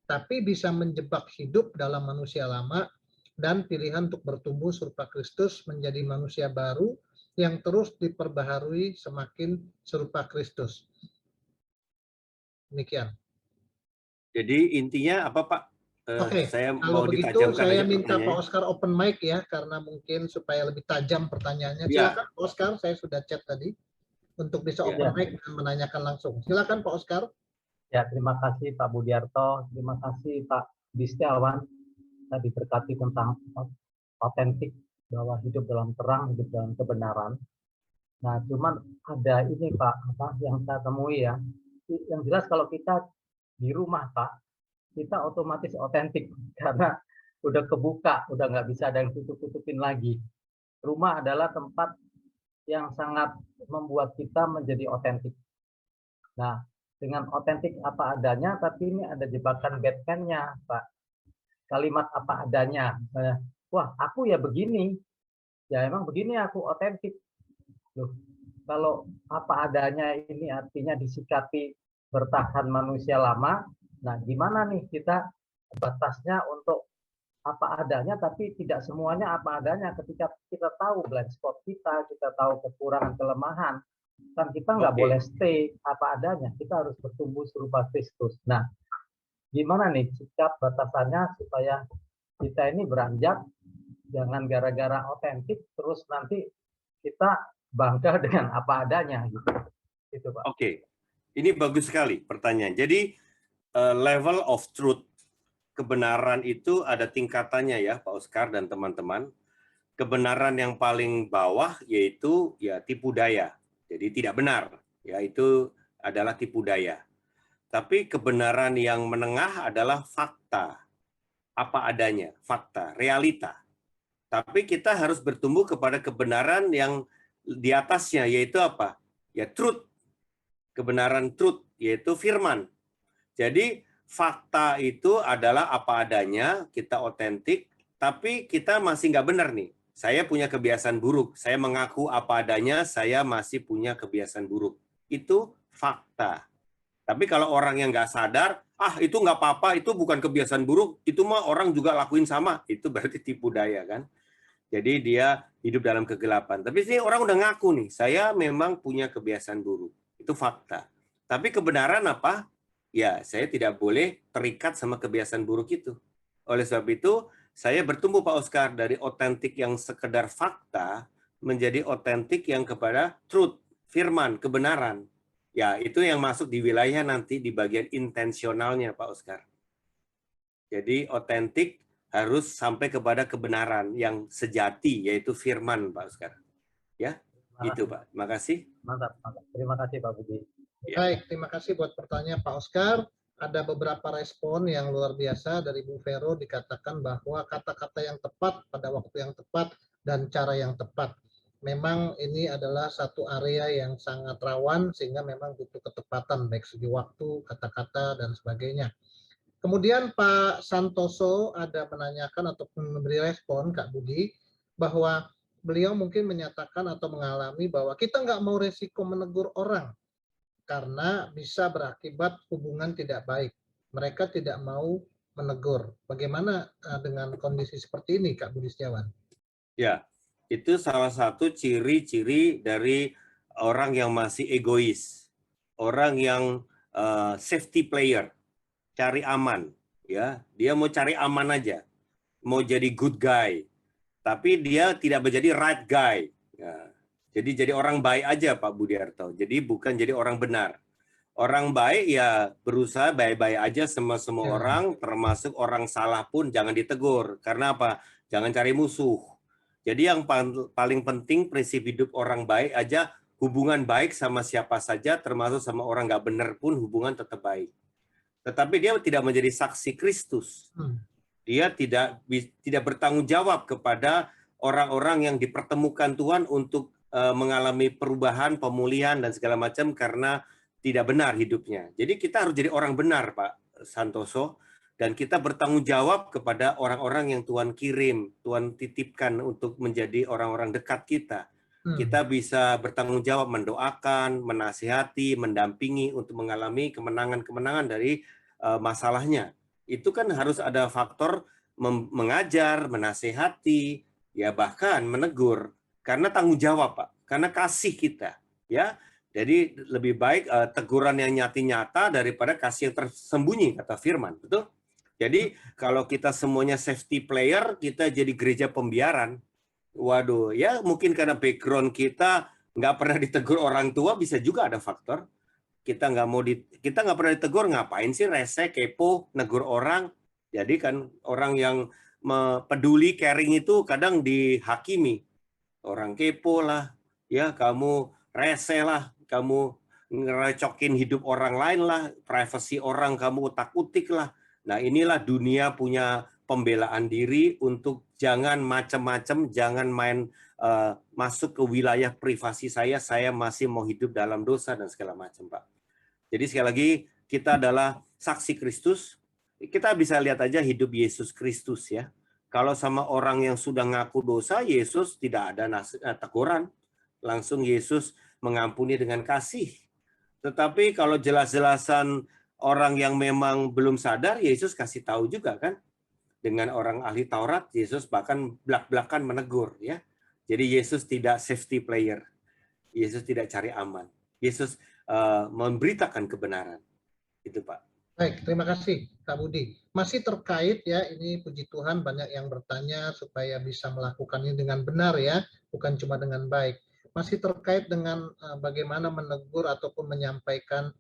tapi bisa menjebak hidup dalam manusia lama dan pilihan untuk bertumbuh serupa Kristus menjadi manusia baru yang terus diperbaharui semakin serupa Kristus. Demikian. Jadi intinya apa Pak? Oke, Saya kalau mau begitu ditajamkan saya aja minta Pak pertanyaannya. Oscar open mic ya, karena mungkin supaya lebih tajam pertanyaannya. Ya, Silakan Pak Oscar, saya sudah chat tadi untuk bisa ya. open mic dan menanyakan langsung. Silakan Pak Oscar. Ya, terima kasih Pak Budiarto, terima kasih Pak Bistiawan. Tadi berkati tentang otentik, bahwa hidup dalam terang, hidup dalam kebenaran. Nah, cuman ada ini Pak, yang saya temui ya. Yang jelas kalau kita di rumah Pak, kita otomatis otentik karena udah kebuka, udah nggak bisa ada yang tutup-tutupin lagi. Rumah adalah tempat yang sangat membuat kita menjadi otentik. Nah, dengan otentik apa adanya, tapi ini ada jebakan Batman-nya, Pak. Kalimat apa adanya. Wah, aku ya begini. Ya emang begini aku otentik. Loh, kalau apa adanya ini artinya disikapi bertahan manusia lama. Nah, gimana nih kita batasnya untuk apa adanya, tapi tidak semuanya apa adanya. Ketika kita tahu blind spot kita tahu kekurangan kelemahan, kan kita nggak boleh stay apa adanya. Kita harus bertumbuh serupa Kristus. Nah, gimana nih sikap batasannya supaya kita ini beranjak, jangan gara-gara otentik terus nanti kita bangga dengan apa adanya gitu Pak. Oke. Ini bagus sekali pertanyaan. Jadi level of truth, kebenaran itu ada tingkatannya ya Pak Oscar dan teman-teman. Kebenaran yang paling bawah yaitu ya tipu daya. Jadi tidak benar, ya itu adalah tipu daya. Tapi kebenaran yang menengah adalah fakta. Apa adanya, fakta, realita. Tapi kita harus bertumbuh kepada kebenaran yang di atasnya, yaitu apa? Ya truth. Kebenaran truth, yaitu firman. Jadi fakta itu adalah apa adanya, kita otentik, tapi kita masih nggak benar nih. Saya punya kebiasaan buruk, saya mengaku apa adanya, saya masih punya kebiasaan buruk. Itu fakta. Tapi kalau orang yang nggak sadar, itu nggak apa-apa, itu bukan kebiasaan buruk, itu mah orang juga lakuin sama, itu berarti tipu daya kan. Jadi dia hidup dalam kegelapan. Tapi sini orang udah ngaku nih, saya memang punya kebiasaan buruk. Itu fakta. Tapi kebenaran apa? Ya, saya tidak boleh terikat sama kebiasaan buruk itu. Oleh sebab itu, saya bertumbuh Pak Oscar dari otentik yang sekedar fakta menjadi otentik yang kepada truth, firman, kebenaran. Ya, itu yang masuk di wilayah nanti di bagian intensionalnya Pak Oscar. Jadi otentik harus sampai kepada kebenaran yang sejati, yaitu firman Pak Oscar. Ya, itu Pak. Terima kasih. Mantap, mantap. Terima kasih Pak Budi. Baik, terima kasih buat pertanyaan Pak Oscar. Ada beberapa respon yang luar biasa dari Bu Vero, dikatakan bahwa kata-kata yang tepat pada waktu yang tepat dan cara yang tepat. Memang ini adalah satu area yang sangat rawan sehingga memang butuh ketepatan baik segi waktu, kata-kata dan sebagainya. Kemudian Pak Santoso ada menanyakan atau memberi respon Kak Budi bahwa beliau mungkin menyatakan atau mengalami bahwa kita nggak mau resiko menegur orang karena bisa berakibat hubungan tidak baik. Mereka tidak mau menegur. Bagaimana dengan kondisi seperti ini, Kak Budi Setiawan? Ya, itu salah satu ciri-ciri dari orang yang masih egois, orang yang safety player, cari aman, ya. Dia mau cari aman aja, mau jadi good guy, tapi dia tidak menjadi right guy. Ya. Jadi orang baik aja Pak Budiarto. Jadi bukan jadi orang benar. Orang baik ya berusaha baik-baik aja sama semua orang, termasuk orang salah pun jangan ditegur. Karena apa? Jangan cari musuh. Jadi yang paling penting prinsip hidup orang baik aja, hubungan baik sama siapa saja, termasuk sama orang nggak benar pun hubungan tetap baik. Tetapi dia tidak menjadi saksi Kristus. Dia tidak bertanggung jawab kepada orang-orang yang dipertemukan Tuhan untuk mengalami perubahan, pemulihan, dan segala macam karena tidak benar hidupnya. Jadi kita harus jadi orang benar, Pak Santoso, dan kita bertanggung jawab kepada orang-orang yang Tuhan kirim, Tuhan titipkan untuk menjadi orang-orang dekat kita. Kita bisa bertanggung jawab, mendoakan, menasihati, mendampingi untuk mengalami kemenangan-kemenangan dari masalahnya. Itu kan harus ada faktor mengajar, menasihati, ya bahkan menegur, karena tanggung jawab, Pak, karena kasih kita, ya. Jadi lebih baik teguran yang nyata daripada kasih yang tersembunyi, kata Firman, betul? Jadi kalau kita semuanya safety player, kita jadi gereja pembiaran. Waduh, ya mungkin karena background kita nggak pernah ditegur orang tua, bisa juga ada faktor. Kita nggak pernah ditegur, ngapain sih rese, kepo, negur orang. Jadi kan orang yang peduli, caring itu kadang dihakimi. Orang kepo lah, ya kamu rese lah, kamu ngerecokin hidup orang lain lah, privasi orang kamu utak-utik lah. Nah inilah dunia punya pembelaan diri untuk jangan macam-macam, jangan main masuk ke wilayah privasi saya masih mau hidup dalam dosa dan segala macam, Pak. Jadi sekali lagi kita adalah saksi Kristus. Kita bisa lihat aja hidup Yesus Kristus ya. Kalau sama orang yang sudah ngaku dosa, Yesus tidak ada teguran. Langsung Yesus mengampuni dengan kasih. Tetapi kalau jelas-jelasan orang yang memang belum sadar, Yesus kasih tahu juga kan. Dengan orang ahli Taurat, Yesus bahkan belak-belakan menegur ya. Jadi Yesus tidak safety player. Yesus tidak cari aman. Yesus memberitakan kebenaran. Itu, Pak. Baik, terima kasih Kak Budi. Masih terkait ya, ini puji Tuhan banyak yang bertanya supaya bisa melakukannya dengan benar ya, bukan cuma dengan baik. Masih terkait dengan bagaimana menegur ataupun menyampaikan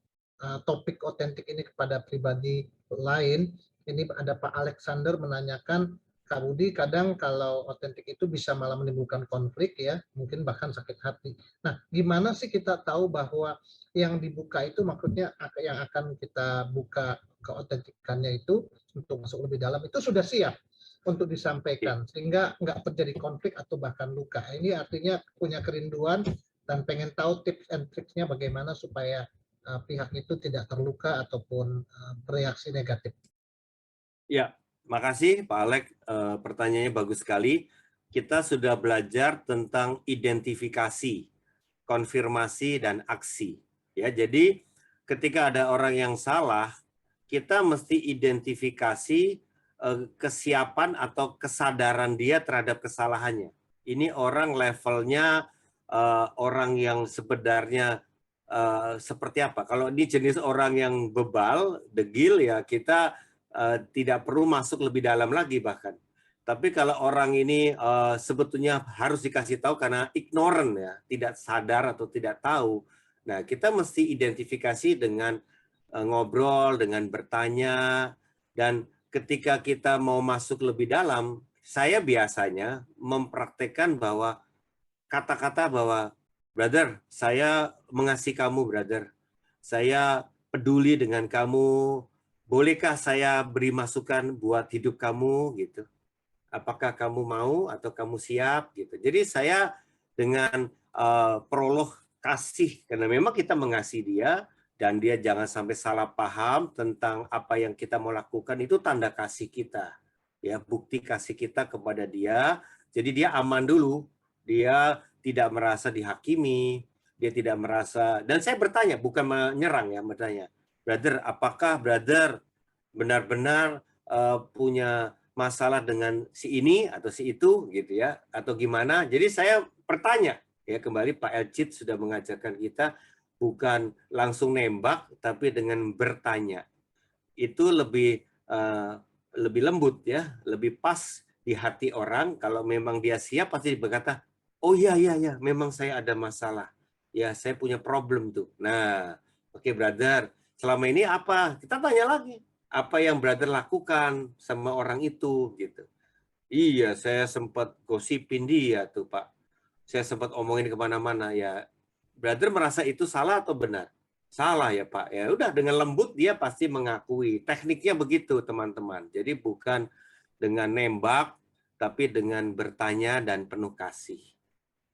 topik otentik ini kepada pribadi lain. Ini ada Pak Alexander menanyakan, Kak Budi, kadang kalau otentik itu bisa malah menimbulkan konflik ya, mungkin bahkan sakit hati. Nah, gimana sih kita tahu bahwa yang dibuka itu maksudnya yang akan kita buka keotentikannya itu untuk masuk lebih dalam itu sudah siap untuk disampaikan sehingga nggak terjadi konflik atau bahkan luka. Ini artinya punya kerinduan dan pengen tahu tips and tricksnya bagaimana supaya pihak itu tidak terluka ataupun bereaksi negatif. Ya, makasih Pak Alex. Pertanyaannya bagus sekali. Kita sudah belajar tentang identifikasi, konfirmasi, dan aksi. Ya, jadi ketika ada orang yang salah, kita mesti identifikasi kesiapan atau kesadaran dia terhadap kesalahannya. Ini orang levelnya orang yang sebenarnya seperti apa? Kalau ini jenis orang yang bebal, degil, ya kita tidak perlu masuk lebih dalam lagi bahkan. Tapi kalau orang ini sebetulnya harus dikasih tahu karena ignorant ya, tidak sadar atau tidak tahu. Nah, kita mesti identifikasi dengan ngobrol, dengan bertanya, dan ketika kita mau masuk lebih dalam, saya biasanya mempraktekkan bahwa kata-kata bahwa, brother, saya mengasihi kamu, brother. Saya peduli dengan kamu. Bolehkah saya beri masukan buat hidup kamu gitu? Apakah kamu mau atau kamu siap gitu? Jadi saya dengan prolog kasih, karena memang kita mengasihi dia dan dia jangan sampai salah paham tentang apa yang kita mau lakukan, itu tanda kasih kita. Ya, bukti kasih kita kepada dia. Jadi dia aman dulu. Dia tidak merasa dihakimi, dia tidak merasa, dan saya bertanya, bukan menyerang ya, bertanya. Brother, apakah brother benar-benar punya masalah dengan si ini atau si itu gitu ya, atau gimana? Jadi saya bertanya ya, kembali Pak Elcid sudah mengajarkan kita bukan langsung nembak tapi dengan bertanya. Itu lebih lembut ya, lebih pas di hati orang. Kalau memang dia siap pasti berkata, oh iya memang saya ada masalah. Ya, saya punya problem tuh. Nah, oke brother, selama ini apa? Kita tanya lagi. Apa yang brother lakukan sama orang itu gitu. Iya, saya sempat gosipin dia tuh, Pak. Saya sempat omongin kemana-mana ya. Brother merasa itu salah atau benar? Salah ya, Pak. Ya udah, dengan lembut dia pasti mengakui. Tekniknya begitu, teman-teman. Jadi bukan dengan nembak, tapi dengan bertanya dan penuh kasih.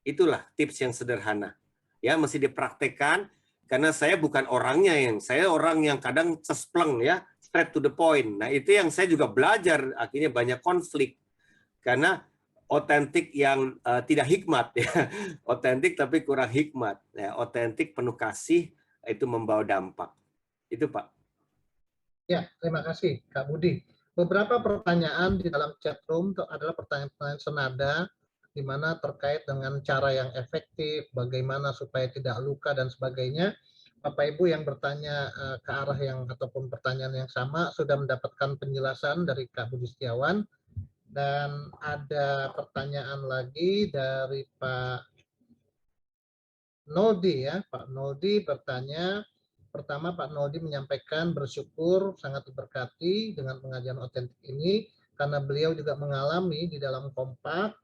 Itulah tips yang sederhana. Ya, mesti dipraktekkan karena saya bukan orangnya, saya orang yang kadang cespleng ya, straight to the point. Nah, itu yang saya juga belajar, akhirnya banyak konflik. Karena otentik yang tidak hikmat ya, otentik tapi kurang hikmat. Ya, otentik penuh kasih itu membawa dampak. Itu Pak. Ya, terima kasih Kak Budi. Beberapa pertanyaan di dalam chat room adalah pertanyaan-pertanyaan senada, di mana terkait dengan cara yang efektif, bagaimana supaya tidak luka dan sebagainya. Bapak Ibu yang bertanya ke arah yang ataupun pertanyaan yang sama sudah mendapatkan penjelasan dari Kak Budi Setiawan. Dan ada pertanyaan lagi dari Pak Noldi ya. Pak Noldi bertanya, pertama Pak Noldi menyampaikan bersyukur sangat diberkati dengan pengajian otentik ini karena beliau juga mengalami di dalam kompak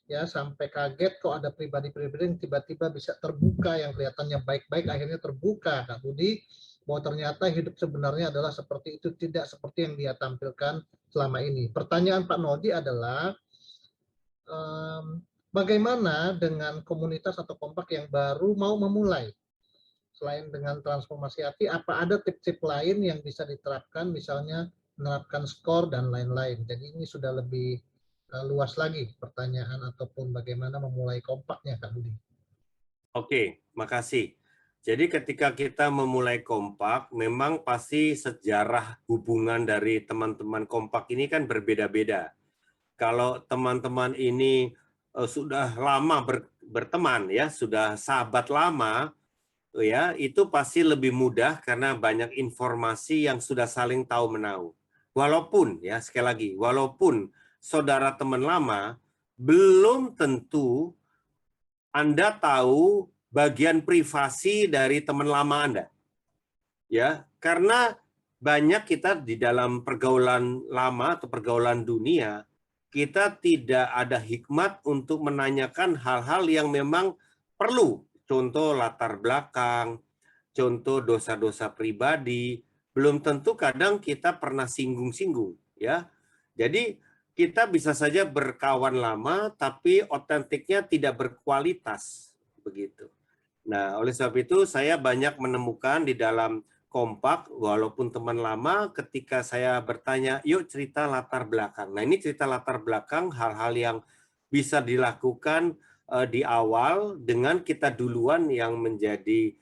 ya sampai kaget kok ada pribadi-pribadi yang tiba-tiba bisa terbuka yang kelihatannya baik-baik akhirnya terbuka Kak Budi bahwa ternyata hidup sebenarnya adalah seperti itu, tidak seperti yang dia tampilkan selama ini. Pertanyaan Pak Noldi adalah bagaimana dengan komunitas atau kompak yang baru mau memulai? Selain dengan transformasi hati, apa ada tips-tips lain yang bisa diterapkan, misalnya menerapkan skor dan lain-lain. Jadi ini sudah lebih luas lagi pertanyaan ataupun bagaimana memulai kompaknya, Kak Budi. Oke, makasih. Jadi ketika kita memulai kompak, memang pasti sejarah hubungan dari teman-teman kompak ini kan berbeda-beda. Kalau teman-teman ini sudah lama berteman ya, sudah sahabat lama, ya itu pasti lebih mudah karena banyak informasi yang sudah saling tahu menahu. Walaupun ya sekali lagi, walaupun saudara teman lama, belum tentu Anda tahu bagian privasi dari teman lama Anda. Ya, karena banyak kita di dalam pergaulan lama atau pergaulan dunia, kita tidak ada hikmat untuk menanyakan hal-hal yang memang perlu. Contoh latar belakang, contoh dosa-dosa pribadi, belum tentu kadang kita pernah singgung-singgung, ya. Jadi kita bisa saja berkawan lama tapi otentiknya tidak berkualitas begitu. Nah, oleh sebab itu saya banyak menemukan di dalam kompak, walaupun teman lama, ketika saya bertanya, yuk cerita latar belakang. Nah, ini cerita latar belakang, hal-hal yang bisa dilakukan di awal dengan kita duluan yang menjadi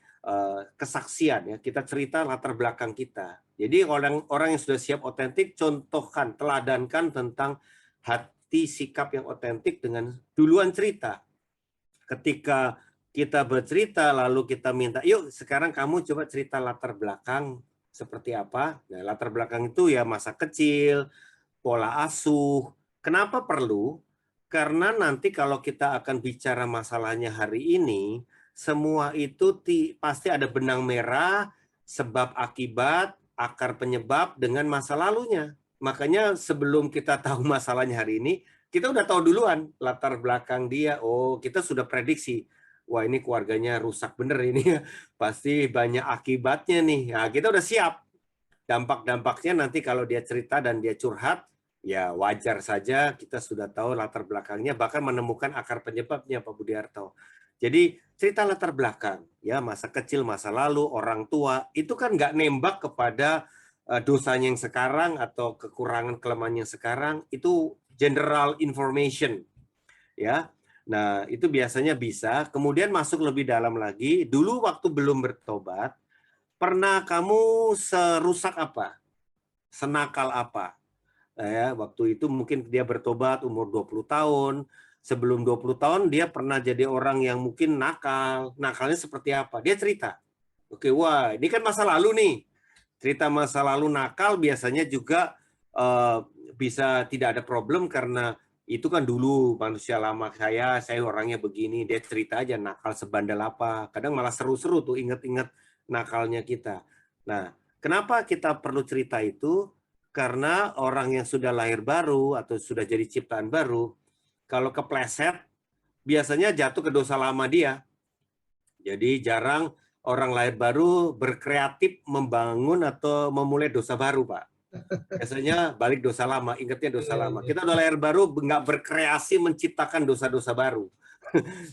kesaksian. Ya, kita cerita latar belakang kita. Jadi orang yang sudah siap otentik, contohkan, teladankan tentang hati sikap yang otentik dengan duluan cerita. Ketika kita bercerita, lalu kita minta, yuk sekarang kamu coba cerita latar belakang seperti apa. Nah, latar belakang itu ya masa kecil, pola asuh. Kenapa perlu? Karena nanti kalau kita akan bicara masalahnya hari ini, semua itu pasti ada benang merah, sebab akibat, akar penyebab dengan masa lalunya. Makanya sebelum kita tahu masalahnya hari ini, kita udah tahu duluan latar belakang dia. Oh, kita sudah prediksi. Wah, ini keluarganya rusak bener ini, pasti banyak akibatnya nih. Nah, kita udah siap. Dampak-dampaknya nanti kalau dia cerita dan dia curhat, ya wajar saja kita sudah tahu latar belakangnya, bahkan menemukan akar penyebabnya Pak Budiarto. Jadi cerita latar belakang, ya masa kecil, masa lalu, orang tua, itu kan nggak nembak kepada dosanya yang sekarang atau kekurangan kelemahan yang sekarang, itu general information, ya. Nah, itu biasanya bisa. Kemudian masuk lebih dalam lagi. Dulu waktu belum bertobat, pernah kamu serusak apa? Senakal apa? Nah, ya, waktu itu mungkin dia bertobat umur 20 tahun. Sebelum 20 tahun dia pernah jadi orang yang mungkin nakal. Nakalnya seperti apa? Dia cerita. Oke, wah, ini kan masa lalu nih. Cerita masa lalu nakal biasanya juga bisa tidak ada problem karena itu kan dulu manusia lama saya orangnya begini, dia cerita aja nakal sebandel apa. Kadang malah seru-seru tuh inget-inget nakalnya kita. Nah, kenapa kita perlu cerita itu? Karena orang yang sudah lahir baru atau sudah jadi ciptaan baru, kalau kepleset, biasanya jatuh ke dosa lama dia. Jadi jarang orang lahir baru berkreatif membangun atau memulai dosa baru, Pak. Biasanya balik dosa lama, ingatnya dosa lama. Kita udah lahir baru, nggak berkreasi menciptakan dosa-dosa baru.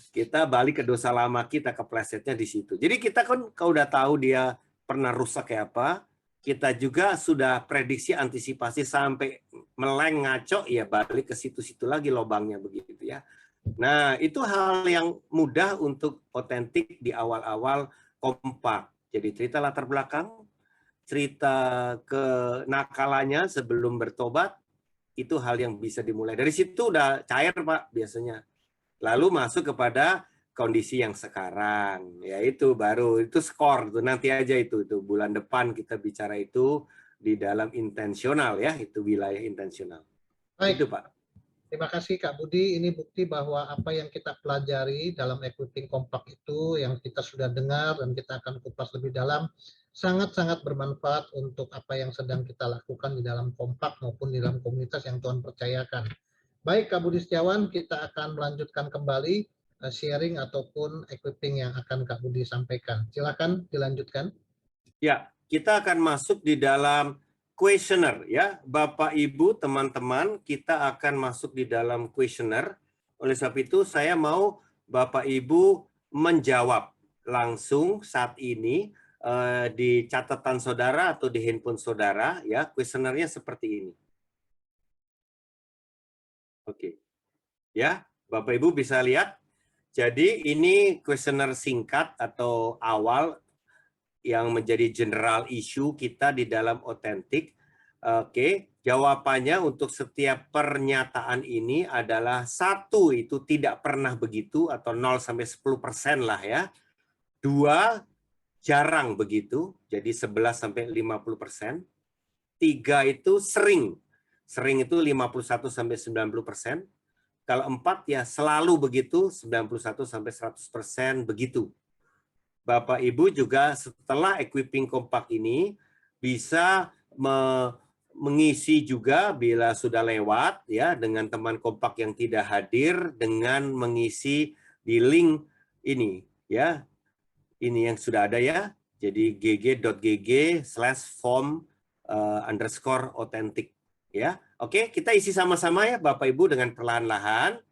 Kita balik ke dosa lama kita, keplesetnya di situ. Jadi kita kan kalau udah tahu dia pernah rusak kayak apa, kita juga sudah prediksi antisipasi sampai meleng ngaco, ya balik ke situ-situ lagi lobangnya begitu ya. Nah, itu hal yang mudah untuk otentik di awal-awal kompak. Jadi cerita latar belakang, cerita kenakalannya sebelum bertobat, itu hal yang bisa dimulai. Dari situ udah cair, Pak, biasanya. Lalu masuk kepada kondisi yang sekarang, yaitu baru itu skor tuh, nanti aja itu bulan depan kita bicara itu di dalam intensional ya, itu wilayah intensional. Baik. Itu Pak. Terima kasih Kak Budi. Ini bukti bahwa apa yang kita pelajari dalam equipping kompak itu yang kita sudah dengar dan kita akan kupas lebih dalam sangat-sangat bermanfaat untuk apa yang sedang kita lakukan di dalam kompak maupun di dalam komunitas yang Tuhan percayakan. Baik Kak Budi Setiawan, kita akan melanjutkan kembali sharing ataupun equipping yang akan Kak Budi sampaikan. Silakan dilanjutkan. Ya, kita akan masuk di dalam questionnaire ya, Bapak Ibu teman-teman, kita akan masuk di dalam questionnaire. Oleh sebab itu saya mau Bapak Ibu menjawab langsung saat ini di catatan saudara atau di handphone saudara ya, questionnaire-nya seperti ini. Oke. Ya, Bapak Ibu bisa lihat. Jadi ini questionnaire singkat atau awal yang menjadi general issue kita di dalam otentik. Oke, jawabannya untuk setiap pernyataan ini adalah 1 itu tidak pernah begitu atau 0 sampai 10% lah ya. 2 jarang begitu, jadi 11 sampai 50%. 3 itu sering. Sering itu 51 sampai 90%. Kalau 4 ya selalu begitu, 91 sampai 100% begitu. Bapak Ibu juga setelah equipping kompak ini bisa mengisi juga bila sudah lewat ya dengan teman kompak yang tidak hadir dengan mengisi di link ini ya. Ini yang sudah ada ya. Jadi gg.gg/form_authentic ya. Oke, kita isi sama-sama ya Bapak Ibu dengan perlahan-lahan.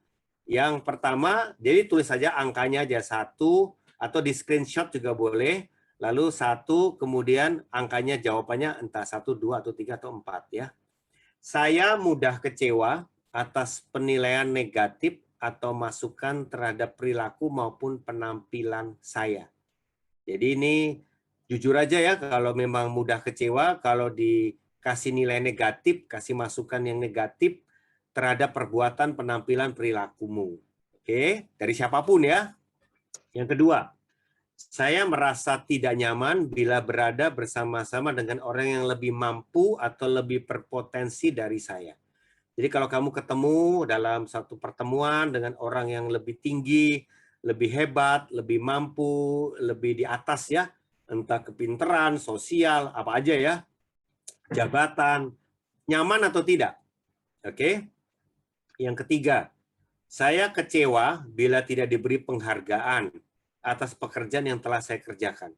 Yang pertama, jadi tulis saja angkanya aja 1 atau di screenshot juga boleh. Lalu 1, kemudian angkanya jawabannya entah 1, 2, atau 3, atau 4 ya. Saya mudah kecewa atas penilaian negatif atau masukan terhadap perilaku maupun penampilan saya. Jadi ini jujur aja ya, kalau memang mudah kecewa, kalau dikasih nilai negatif, kasih masukan yang negatif terhadap perbuatan, penampilan, perilakumu. Oke, dari siapapun ya. Yang kedua, saya merasa tidak nyaman bila berada bersama-sama dengan orang yang lebih mampu atau lebih berpotensi dari saya. Jadi kalau kamu ketemu dalam satu pertemuan dengan orang yang lebih tinggi, lebih hebat, lebih mampu, lebih di atas ya, entah kepintaran, sosial, apa aja ya, jabatan, nyaman atau tidak. Oke. Yang ketiga, saya kecewa bila tidak diberi penghargaan atas pekerjaan yang telah saya kerjakan.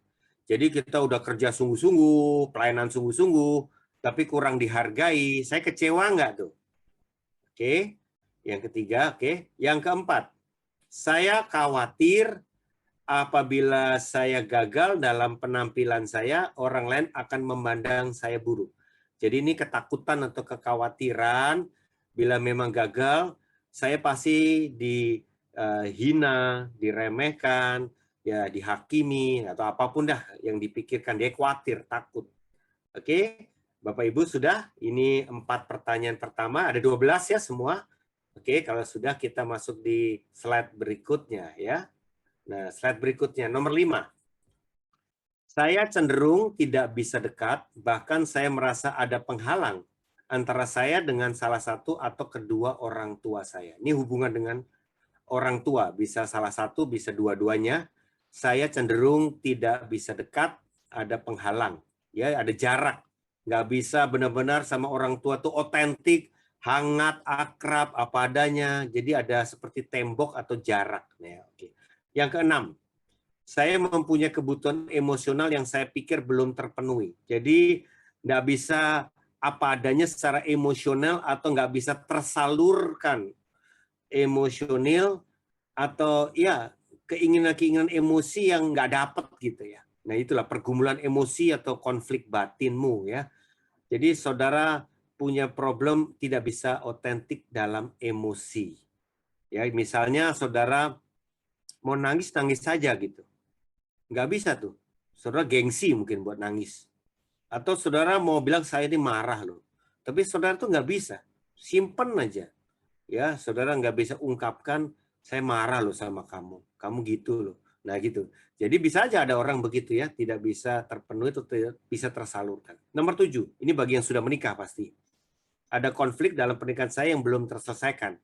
Jadi kita udah kerja sungguh-sungguh, pelayanan sungguh-sungguh, tapi kurang dihargai. Saya kecewa nggak tuh? Oke. Yang ketiga, oke. Yang keempat, saya khawatir apabila saya gagal dalam penampilan saya, orang lain akan memandang saya buruk. Jadi ini ketakutan atau kekhawatiran bila memang gagal, saya pasti dihina, diremehkan, ya dihakimi atau apapun dah yang dipikirkan, dia khawatir, takut. Oke, Bapak Ibu sudah, ini 4 pertanyaan pertama, ada 12 ya semua. Oke, kalau sudah kita masuk di slide berikutnya ya. Nah, slide berikutnya nomor 5. Saya cenderung tidak bisa dekat, bahkan saya merasa ada penghalang antara saya dengan salah satu atau kedua orang tua saya. Ini hubungan dengan orang tua, bisa salah satu, bisa dua-duanya. Saya cenderung tidak bisa dekat, ada penghalang, ya, ada jarak. Nggak bisa benar-benar sama orang tua tuh otentik, hangat, akrab, apa adanya. Jadi ada seperti tembok atau jarak. Ya, oke. Yang keenam, saya mempunyai kebutuhan emosional yang saya pikir belum terpenuhi. Jadi nggak bisa apa adanya secara emosional atau nggak bisa tersalurkan emosional atau ya keinginan-keinginan emosi yang nggak dapat gitu ya. Nah itulah pergumulan emosi atau konflik batinmu ya. Jadi saudara punya problem tidak bisa otentik dalam emosi. Ya, misalnya saudara mau nangis, nangis saja gitu. Nggak bisa tuh. Saudara gengsi mungkin buat nangis. Atau saudara mau bilang saya ini marah loh. Tapi saudara tuh nggak bisa. Simpen aja. Ya, saudara nggak bisa ungkapkan saya marah loh sama kamu. Kamu gitu loh. Nah gitu. Jadi bisa aja ada orang begitu ya, tidak bisa terpenuhi atau tidak bisa tersalurkan. Nomor 7, ini bagi yang sudah menikah pasti. Ada konflik dalam pernikahan saya yang belum terselesaikan.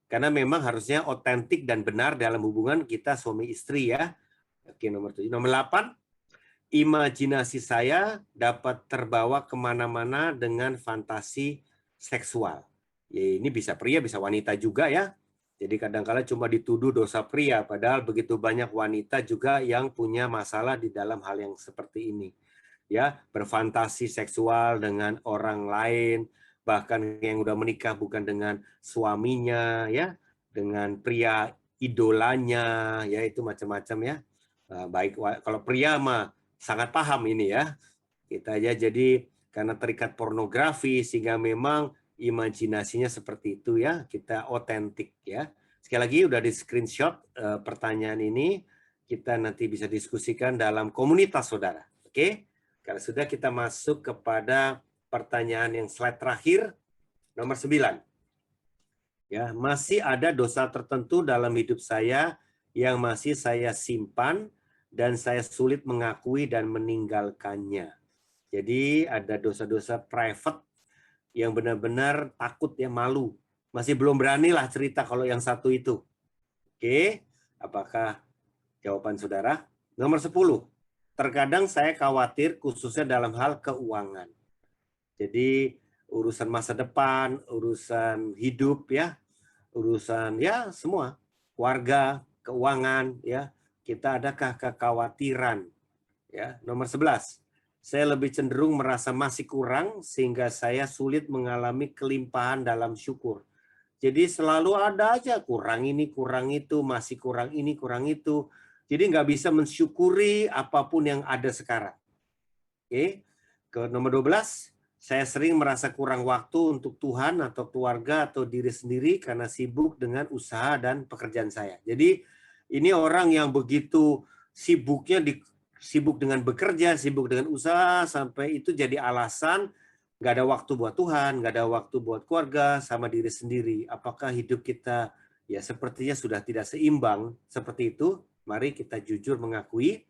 Karena memang harusnya otentik dan benar dalam hubungan kita suami istri ya. Oke, nomor 7. Nomor 8, imajinasi saya dapat terbawa kemana-mana dengan fantasi seksual. Ya, ini bisa pria, bisa wanita juga ya. Jadi kadang-kala cuma dituduh dosa pria, padahal begitu banyak wanita juga yang punya masalah di dalam hal yang seperti ini. Ya, berfantasi seksual dengan orang lain, bahkan yang udah menikah bukan dengan suaminya, ya, dengan pria idolanya, ya itu macam-macam ya. Baik kalau pria mah sangat paham ini ya. Kita aja jadi karena terikat pornografi sehingga memang imajinasinya seperti itu ya, kita otentik ya. Sekali lagi udah di screenshot pertanyaan ini, kita nanti bisa diskusikan dalam komunitas saudara. Oke, kalau sudah kita masuk kepada pertanyaan yang slide terakhir, nomor 9. Ya, masih ada dosa tertentu dalam hidup saya yang masih saya simpan dan saya sulit mengakui dan meninggalkannya. Jadi ada dosa-dosa private yang benar-benar takut ya, malu. Masih belum beranilah cerita kalau yang satu itu. Oke, apakah jawaban saudara? Nomor 10. Terkadang saya khawatir khususnya dalam hal keuangan. Jadi urusan masa depan, urusan hidup ya, urusan ya semua, keluarga, keuangan ya. Kita adakah kekhawatiran? Ya, nomor 11. Saya lebih cenderung merasa masih kurang sehingga saya sulit mengalami kelimpahan dalam syukur. Jadi selalu ada aja kurang ini, kurang itu, masih kurang ini, kurang itu. Jadi nggak bisa mensyukuri apapun yang ada sekarang. Oke. Ke nomor 12, saya sering merasa kurang waktu untuk Tuhan atau keluarga atau diri sendiri karena sibuk dengan usaha dan pekerjaan saya. Jadi ini orang yang begitu sibuknya sibuk dengan bekerja, sibuk dengan usaha, sampai itu jadi alasan nggak ada waktu buat Tuhan, nggak ada waktu buat keluarga, sama diri sendiri. Apakah hidup kita ya sepertinya sudah tidak seimbang seperti itu? Mari kita jujur mengakui.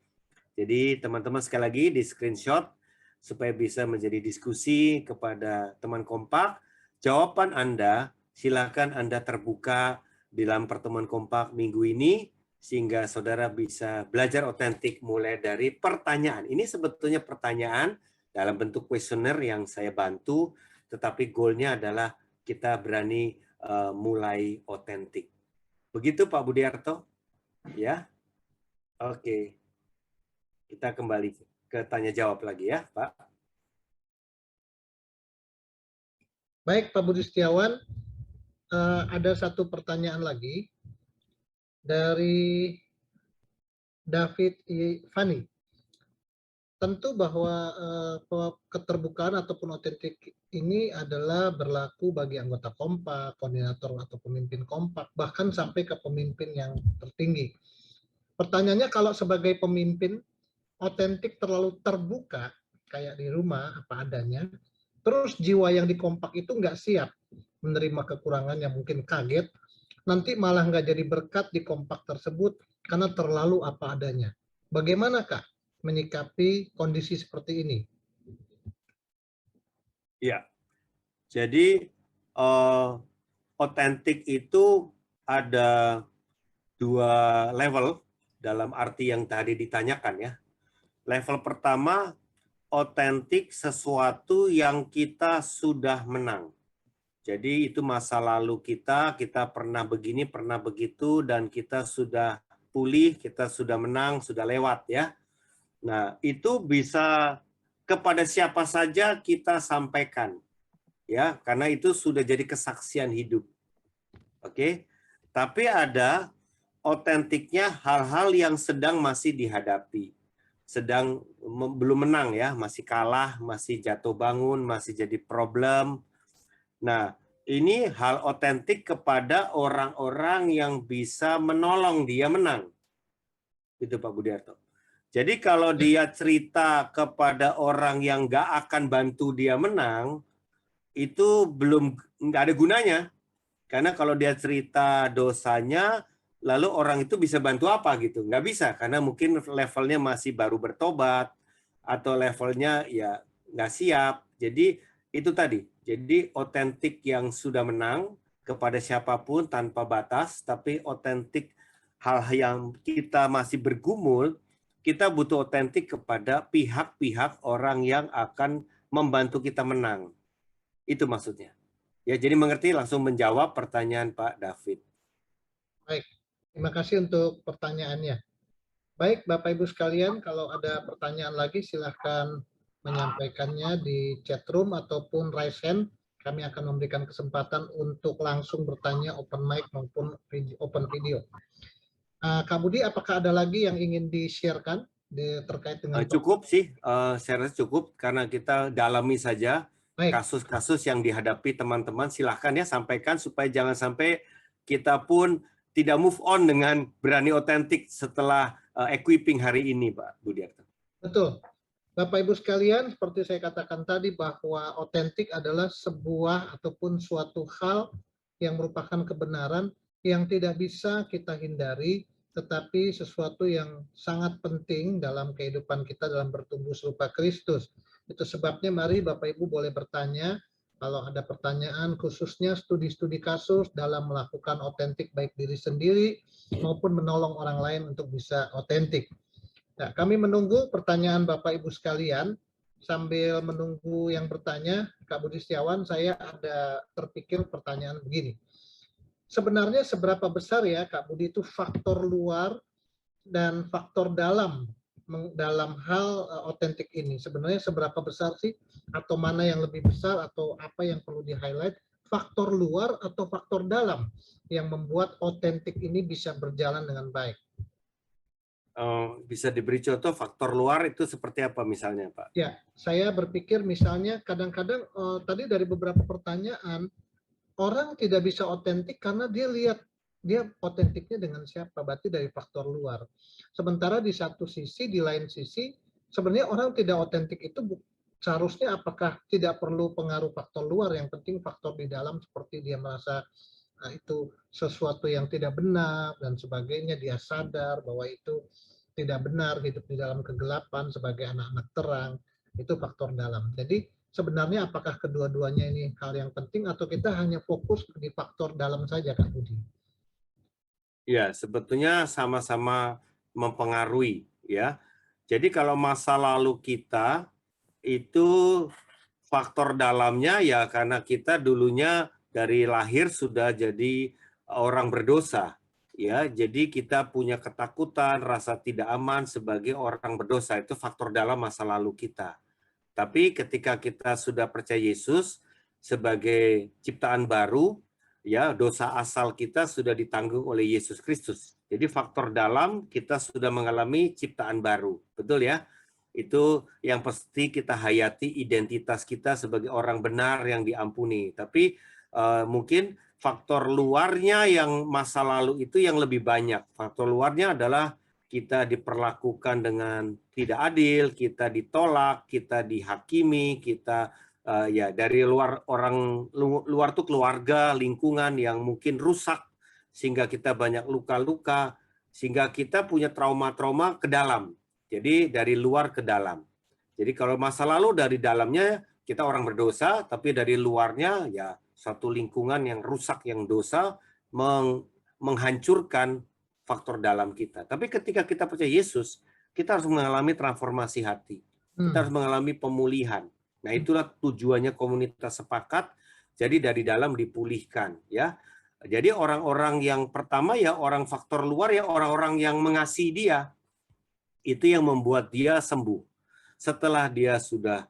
Jadi teman-teman sekali lagi di screenshot supaya bisa menjadi diskusi kepada teman kompak. Jawaban Anda, silakan Anda terbuka dalam pertemuan kompak minggu ini, sehingga saudara bisa belajar otentik mulai dari pertanyaan. Ini sebetulnya pertanyaan dalam bentuk kuesioner yang saya bantu, tetapi goalnya adalah kita berani mulai otentik. Begitu Pak Budiarto? Ya, oke. Kita kembali ke tanya jawab lagi ya, Pak. Baik, Pak Budi Setiawan, ada satu pertanyaan lagi dari David Fani. Tentu bahwa keterbukaan ataupun otentik ini adalah berlaku bagi anggota kompak, koordinator atau pemimpin kompak, bahkan sampai ke pemimpin yang tertinggi. Pertanyaannya, kalau sebagai pemimpin otentik terlalu terbuka, kayak di rumah apa adanya, terus jiwa yang di kompak itu nggak siap menerima kekurangan yang mungkin kaget, nanti malah nggak jadi berkat di kompak tersebut karena terlalu apa adanya. Bagaimana Kak menyikapi kondisi seperti ini? Ya, jadi otentik itu ada dua level dalam arti yang tadi ditanyakan ya. Level pertama, otentik sesuatu yang kita sudah menang. Jadi itu masa lalu kita pernah begini, pernah begitu, dan kita sudah pulih, kita sudah menang, sudah lewat ya. Nah, itu bisa kepada siapa saja kita sampaikan. Ya, karena itu sudah jadi kesaksian hidup. Oke. Tapi ada otentiknya hal-hal yang sedang masih dihadapi. Sedang belum menang ya, masih kalah, masih jatuh bangun, masih jadi problem. Nah, Ini hal otentik kepada orang-orang yang bisa menolong dia menang. Itu Pak Budiarto. Jadi kalau dia cerita kepada orang yang nggak akan bantu dia menang, itu nggak ada gunanya. Karena kalau dia cerita dosanya, lalu orang itu bisa bantu apa gitu? Nggak bisa, karena mungkin levelnya masih baru bertobat, atau levelnya ya nggak siap. Jadi itu tadi. Jadi otentik yang sudah menang kepada siapapun tanpa batas, tapi otentik hal yang kita masih bergumul, kita butuh otentik kepada pihak-pihak orang yang akan membantu kita menang. Itu maksudnya. Ya, jadi mengerti, langsung menjawab pertanyaan Pak David. Baik, terima kasih untuk pertanyaannya. Baik, Bapak Ibu sekalian, kalau ada pertanyaan lagi silahkan menyampaikannya di chat room ataupun raise hand. Kami akan memberikan kesempatan untuk langsung bertanya open mic maupun open video. Kak Budi, apakah ada lagi yang ingin di-sharekan terkait dengan Cukup sih, saya rasa cukup karena kita dalami saja kasus-kasus yang dihadapi teman-teman. Silahkan ya sampaikan supaya jangan sampai kita pun tidak move on dengan berani otentik setelah equipping hari ini, Pak Budiarto. Betul. Bapak Ibu sekalian, seperti saya katakan tadi bahwa otentik adalah sebuah ataupun suatu hal yang merupakan kebenaran yang tidak bisa kita hindari, tetapi sesuatu yang sangat penting dalam kehidupan kita dalam bertumbuh serupa Kristus. Itu sebabnya mari Bapak Ibu boleh bertanya, kalau ada pertanyaan khususnya studi-studi kasus dalam melakukan otentik baik diri sendiri maupun menolong orang lain untuk bisa otentik. Nah, kami menunggu pertanyaan Bapak Ibu sekalian. Sambil menunggu yang bertanya, Kak Budi Setiawan, saya ada terpikir pertanyaan begini. Sebenarnya seberapa besar ya Kak Budi itu faktor luar dan faktor dalam hal otentik ini? Sebenarnya seberapa besar sih? Atau mana yang lebih besar atau apa yang perlu di-highlight? Faktor luar atau faktor dalam yang membuat otentik ini bisa berjalan dengan baik? Bisa diberi contoh faktor luar itu seperti apa misalnya, Pak? Ya, saya berpikir misalnya kadang-kadang tadi dari beberapa pertanyaan, orang tidak bisa otentik karena dia lihat dia otentiknya dengan siapa, berarti dari faktor luar. Sementara di satu sisi, di lain sisi, sebenarnya orang tidak otentik itu seharusnya apakah tidak perlu pengaruh faktor luar, yang penting faktor di dalam seperti dia merasa itu sesuatu yang tidak benar dan sebagainya, dia sadar bahwa itu tidak benar, hidup di dalam kegelapan sebagai anak-anak terang, itu faktor dalam. Jadi sebenarnya apakah kedua-duanya ini hal yang penting atau kita hanya fokus di faktor dalam saja, Kak Budi? Ya, sebetulnya sama-sama mempengaruhi ya. Jadi kalau masa lalu kita itu faktor dalamnya ya karena kita dulunya dari lahir sudah jadi orang berdosa. Ya, jadi kita punya ketakutan, rasa tidak aman sebagai orang berdosa, itu faktor dalam masa lalu kita. Tapi ketika kita sudah percaya Yesus sebagai ciptaan baru, ya dosa asal kita sudah ditanggung oleh Yesus Kristus. Jadi faktor dalam kita sudah mengalami ciptaan baru, betul ya? Itu yang pasti kita hayati identitas kita sebagai orang benar yang diampuni. Tapi mungkin faktor luarnya yang masa lalu itu yang lebih banyak. Faktor luarnya adalah kita diperlakukan dengan tidak adil, kita ditolak, kita dihakimi, kita ya dari luar tuh keluarga, lingkungan yang mungkin rusak sehingga kita banyak luka-luka, sehingga kita punya trauma-trauma ke dalam. Jadi dari luar ke dalam. Jadi kalau masa lalu dari dalamnya kita orang berdosa, tapi dari luarnya ya satu lingkungan yang rusak, yang dosa menghancurkan faktor dalam kita. Tapi ketika kita percaya Yesus, kita harus mengalami transformasi hati. Kita harus mengalami pemulihan. Nah, itulah tujuannya komunitas sepakat. Jadi dari dalam dipulihkan, ya. Jadi orang-orang yang pertama ya orang faktor luar ya orang-orang yang mengasihi dia. Itu yang membuat dia sembuh. Setelah dia sudah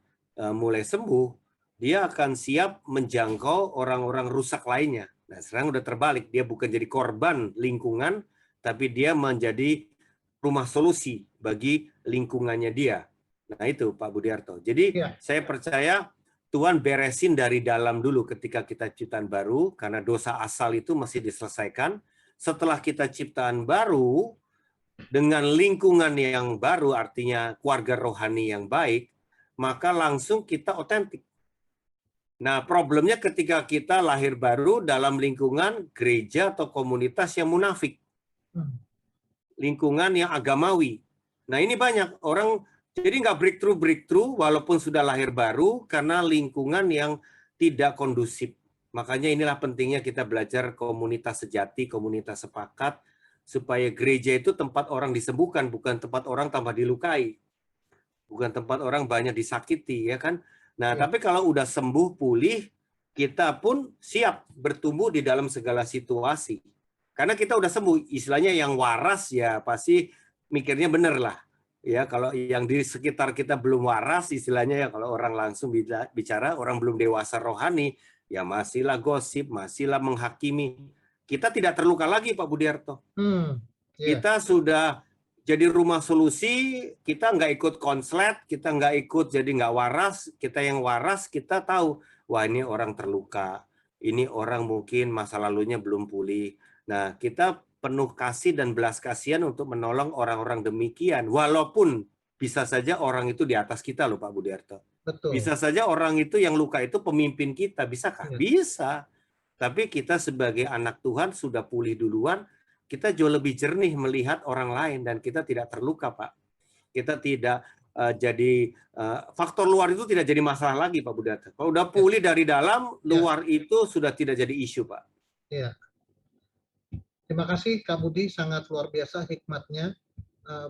mulai sembuh, dia akan siap menjangkau orang-orang rusak lainnya. Nah, sekarang udah terbalik, dia bukan jadi korban lingkungan, tapi dia menjadi rumah solusi bagi lingkungannya dia. Nah itu Pak Budiarto. Jadi saya percaya Tuhan beresin dari dalam dulu ketika kita ciptaan baru, karena dosa asal itu masih diselesaikan. Setelah kita ciptaan baru, dengan lingkungan yang baru, artinya keluarga rohani yang baik, maka langsung kita otentik. Nah, problemnya ketika kita lahir baru dalam lingkungan gereja atau komunitas yang munafik. Lingkungan yang agamawi. Nah, ini banyak orang jadi nggak breakthrough walaupun sudah lahir baru karena lingkungan yang tidak kondusif. Makanya inilah pentingnya kita belajar komunitas sejati, komunitas sepakat, supaya gereja itu tempat orang disembuhkan, bukan tempat orang tambah dilukai. Bukan tempat orang banyak disakiti, ya kan? Nah, tapi kalau udah sembuh, pulih, kita pun siap bertumbuh di dalam segala situasi. Karena kita udah sembuh, istilahnya yang waras ya pasti mikirnya bener lah. Ya, kalau yang di sekitar kita belum waras, istilahnya ya kalau orang langsung bicara, orang belum dewasa rohani, ya masihlah gosip, masihlah menghakimi. Kita tidak terluka lagi, Pak Budiarto. Kita sudah jadi rumah solusi, kita nggak ikut konslet, kita nggak ikut jadi nggak waras, kita yang waras, kita tahu, wah ini orang terluka, ini orang mungkin masa lalunya belum pulih. Nah, kita penuh kasih dan belas kasihan untuk menolong orang-orang demikian, walaupun bisa saja orang itu di atas kita loh Pak Budiarto. Betul. Bisa saja orang itu yang luka itu pemimpin kita, bisakah? Ya. Bisa. Tapi kita sebagai anak Tuhan sudah pulih duluan, kita jauh lebih jernih melihat orang lain dan kita tidak terluka, Pak. Kita tidak faktor luar itu tidak jadi masalah lagi, Pak Budiarto. Kalau udah pulih dari dalam, luar itu sudah tidak jadi isu, Pak. Iya. Terima kasih Kak Budi, sangat luar biasa hikmatnya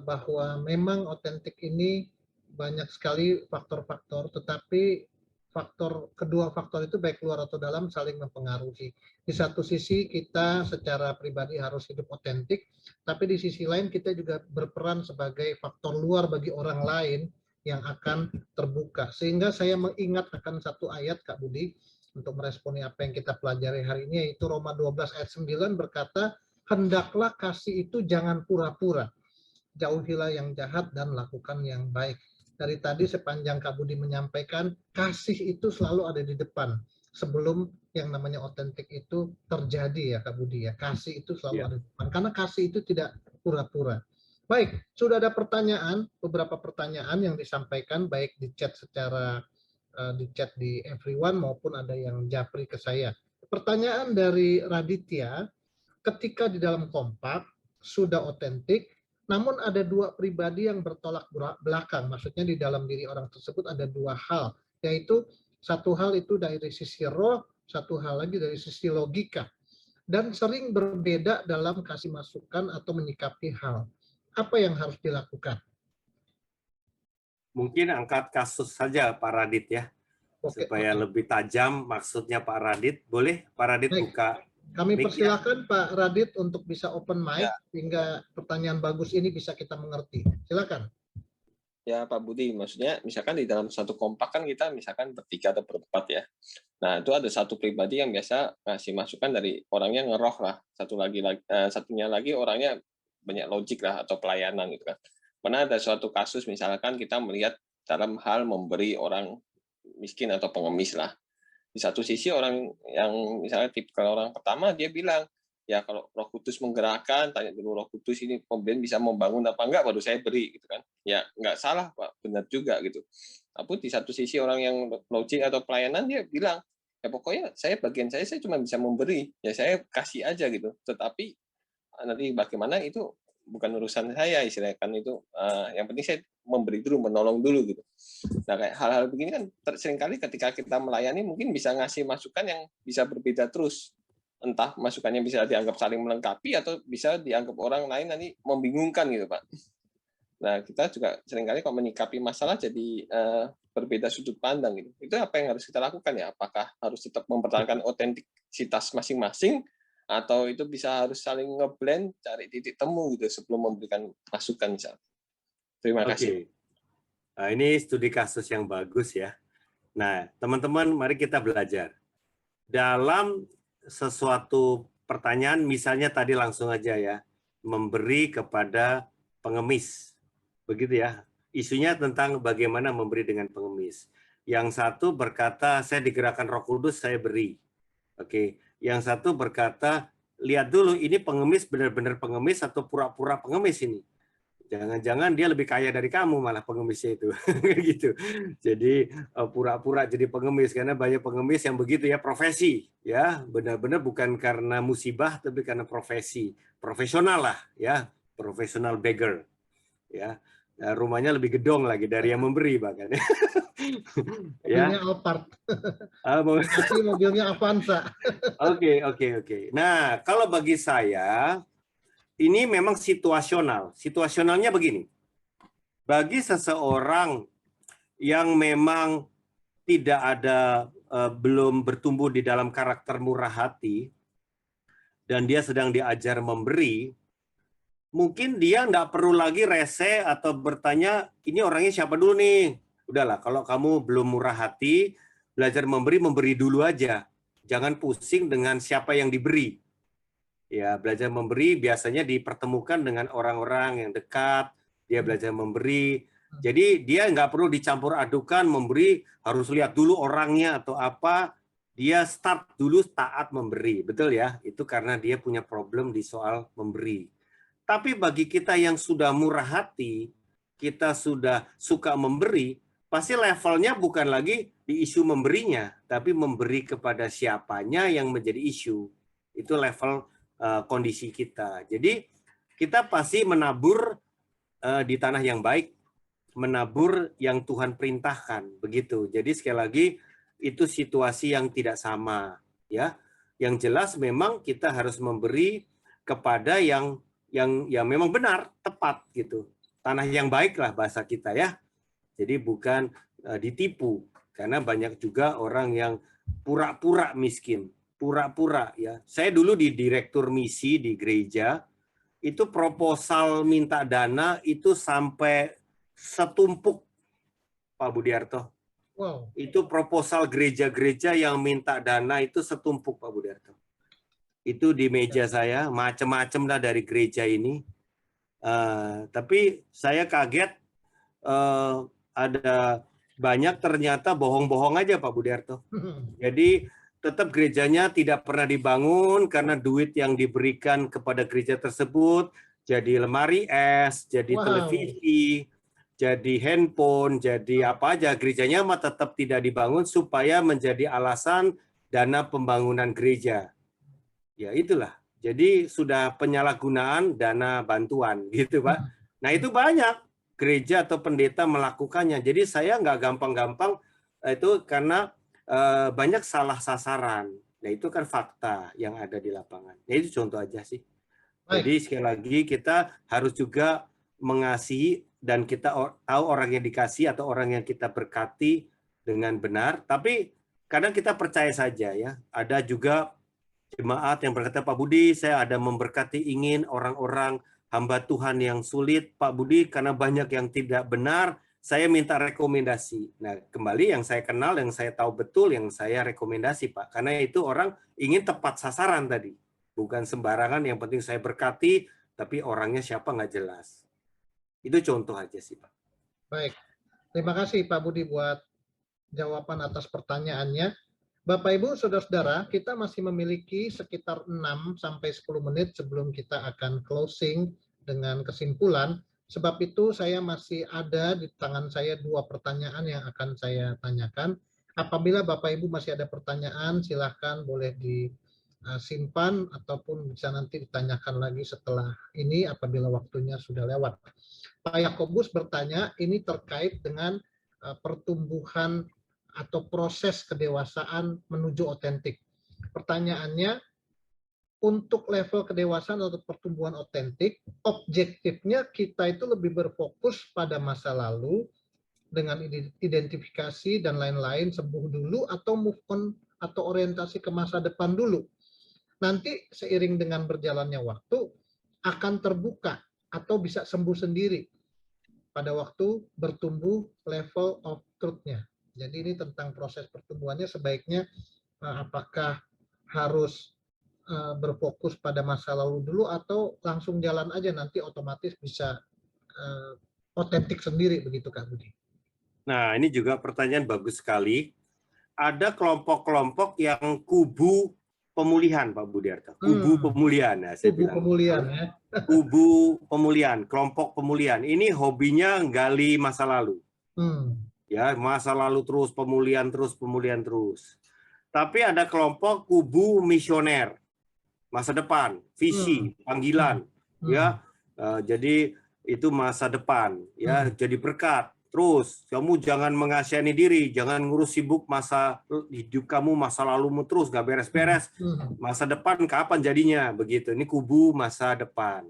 bahwa memang otentik ini banyak sekali faktor-faktor, tetapi kedua faktor itu baik luar atau dalam saling mempengaruhi. Di satu sisi kita secara pribadi harus hidup otentik, tapi di sisi lain kita juga berperan sebagai faktor luar bagi orang lain yang akan terbuka. Sehingga saya mengingat akan satu ayat Kak Budi untuk meresponi apa yang kita pelajari hari ini, yaitu Roma 12 ayat 9 berkata, hendaklah kasih itu jangan pura-pura, jauhilah yang jahat dan lakukan yang baik. Dari tadi sepanjang Kak Budi menyampaikan, kasih itu selalu ada di depan sebelum yang namanya otentik itu terjadi ya Kak Budi ya. Kasih itu selalu ada di depan karena kasih itu tidak pura-pura. Baik, sudah ada pertanyaan, beberapa pertanyaan yang disampaikan baik di chat di everyone maupun ada yang japri ke saya. Pertanyaan dari Raditya, ketika di dalam kompak sudah otentik, namun ada dua pribadi yang bertolak belakang. Maksudnya di dalam diri orang tersebut ada dua hal, yaitu satu hal itu dari sisi roh, satu hal lagi dari sisi logika. Dan sering berbeda dalam kasih masukan atau menyikapi hal. Apa yang harus dilakukan? Mungkin angkat kasus saja Pak Radit ya, supaya lebih tajam maksudnya Pak Radit. Boleh Pak Radit buka? Kami persilakan Pak Radit untuk bisa open mic sehingga pertanyaan bagus ini bisa kita mengerti. Silakan. Ya Pak Budi, maksudnya misalkan di dalam satu kompak kan kita misalkan bertiga atau berempat ya. Nah itu ada satu pribadi yang biasa ngasih masukan dari orangnya ngeroh lah. Satunya lagi orangnya banyak logik lah atau pelayanan gitu kan. Pernah ada suatu kasus misalkan kita melihat dalam hal memberi orang miskin atau pengemis lah. Di satu sisi orang yang misalnya tipikal orang pertama dia bilang, ya kalau Roh Kudus menggerakkan, tanya dulu Roh Kudus ini pemberian bisa membangun apa enggak, baru saya beri gitu kan. Ya enggak salah Pak, benar juga gitu. Tapi di satu sisi orang yang logik atau pelayanan dia bilang, ya pokoknya bagian saya cuma bisa memberi, ya saya kasih aja gitu. Tetapi nanti bagaimana itu bukan urusan saya istilahnya kan itu yang penting saya memberi dulu, menolong dulu gitu. Nah kayak hal-hal begini kan seringkali ketika kita melayani mungkin bisa ngasih masukan yang bisa berbeda terus, entah masukannya bisa dianggap saling melengkapi atau bisa dianggap orang lain nanti membingungkan gitu Pak. Nah kita juga seringkali kalau menyikapi masalah jadi berbeda sudut pandang gitu. Itu apa yang harus kita lakukan ya? Apakah harus tetap mempertahankan otentikitas masing-masing atau itu bisa harus saling ngeblend, cari titik temu gitu sebelum memberikan masukan misalnya. Terima kasih. Nah, ini studi kasus yang bagus ya. Nah, teman-teman, mari kita belajar. Dalam sesuatu pertanyaan, misalnya tadi langsung aja ya, memberi kepada pengemis. Begitu ya. Isunya tentang bagaimana memberi dengan pengemis. Yang satu berkata, saya digerakkan Roh Kudus, saya beri. Oke. Yang satu berkata, lihat dulu ini pengemis benar-benar pengemis atau pura-pura pengemis ini. Jangan-jangan dia lebih kaya dari kamu malah pengemisnya itu. Gitu. Jadi pura-pura jadi pengemis karena banyak pengemis yang begitu ya, profesi ya, benar-benar bukan karena musibah tapi karena profesi. Profesional lah ya, profesional beggar ya. Nah, rumahnya lebih gedong lagi dari yang memberi bahkan. Mobilnya Ya. Alphard. Ah, Kasih mobilnya Avanza. Oke. Nah, kalau bagi saya ini memang situasional. Situasionalnya begini. Bagi seseorang yang memang tidak ada belum bertumbuh di dalam karakter murah hati dan dia sedang diajar memberi, mungkin dia nggak perlu lagi rese atau bertanya ini orangnya siapa dulu nih. Udahlah, kalau kamu belum murah hati, belajar memberi dulu aja. Jangan pusing dengan siapa yang diberi. Ya, belajar memberi biasanya dipertemukan dengan orang-orang yang dekat, dia belajar memberi. Jadi dia nggak perlu dicampur adukan memberi, harus lihat dulu orangnya atau apa. Dia start dulu taat memberi, betul ya? Itu karena dia punya problem di soal memberi. Tapi bagi kita yang sudah murah hati, kita sudah suka memberi, pasti levelnya bukan lagi di isu memberinya, tapi memberi kepada siapanya yang menjadi isu. Itu level kondisi kita. Jadi kita pasti menabur di tanah yang baik, menabur yang Tuhan perintahkan, begitu. Jadi sekali lagi itu situasi yang tidak sama, ya. Yang jelas memang kita harus memberi kepada yang memang benar, tepat gitu. Tanah yang baik lah bahasa kita ya. Jadi bukan ditipu, karena banyak juga orang yang pura-pura miskin. Pura-pura ya. Saya dulu di direktur misi di gereja, itu proposal minta dana itu sampai setumpuk, Pak Budiarto. Wow. Itu proposal gereja-gereja yang minta dana itu setumpuk, Pak Budiarto. Itu di meja saya, macam-macam lah dari gereja ini. Tapi saya kaget ada banyak ternyata bohong-bohong aja, Pak Budiarto. Jadi tetap gerejanya tidak pernah dibangun karena duit yang diberikan kepada gereja tersebut jadi lemari es, jadi televisi, jadi handphone, jadi apa aja. Gerejanya mah tetap tidak dibangun supaya menjadi alasan dana pembangunan gereja. Ya itulah. Jadi sudah penyalahgunaan dana bantuan gitu, Pak. Nah itu banyak gereja atau pendeta melakukannya. Jadi saya nggak gampang-gampang itu karena banyak salah sasaran. Nah itu kan fakta yang ada di lapangan. Nah, itu contoh aja sih. Jadi sekali lagi kita harus juga mengasihi dan kita tahu orang yang dikasih atau orang yang kita berkati dengan benar. Tapi kadang kita percaya saja ya. Ada juga jemaat yang berkata, Pak Budi, saya ada memberkati ingin orang-orang hamba Tuhan yang sulit, Pak Budi, karena banyak yang tidak benar. Saya minta rekomendasi. Nah, kembali yang saya kenal, yang saya tahu betul, yang saya rekomendasi, Pak. Karena itu orang ingin tepat sasaran tadi. Bukan sembarangan, yang penting saya berkati, tapi orangnya siapa nggak jelas. Itu contoh aja sih, Pak. Baik. Terima kasih, Pak Budi, buat jawaban atas pertanyaannya. Bapak, Ibu, Saudara-saudara, kita masih memiliki sekitar 6-10 menit sebelum kita akan closing dengan kesimpulan. Sebab itu saya masih ada di tangan saya 2 pertanyaan yang akan saya tanyakan. Apabila Bapak Ibu masih ada pertanyaan, silahkan boleh disimpan ataupun bisa nanti ditanyakan lagi setelah ini apabila waktunya sudah lewat. Pak Yakobus bertanya, ini terkait dengan pertumbuhan atau proses kedewasaan menuju otentik. Pertanyaannya, untuk level kedewasaan atau pertumbuhan otentik, objektifnya kita itu lebih berfokus pada masa lalu dengan identifikasi dan lain-lain, sembuh dulu atau move on atau orientasi ke masa depan dulu. Nanti seiring dengan berjalannya waktu akan terbuka atau bisa sembuh sendiri pada waktu bertumbuh level of truth-nya. Jadi ini tentang proses pertumbuhannya, sebaiknya apakah harus berfokus pada masa lalu dulu atau langsung jalan aja nanti otomatis bisa otentik sendiri, begitu Kak Budi? Nah, ini juga pertanyaan bagus sekali. Ada kelompok-kelompok yang kubu pemulihan, Pak Budiarto. Kubu pemulihan, nah, saya Kubu bilang. pemulihan ya. Kubu pemulihan, kelompok pemulihan. Ini hobinya gali masa lalu. Ya, masa lalu terus, pemulihan terus, pemulihan terus. Tapi ada kelompok kubu misioner, masa depan, visi, panggilan, ya. Jadi itu masa depan, ya. Jadi berkat. Terus kamu jangan mengasihani diri, jangan ngurus sibuk masa hidup kamu, masa lalumu terus nggak beres-beres. Masa depan kapan jadinya? Begitu. Ini kubu masa depan.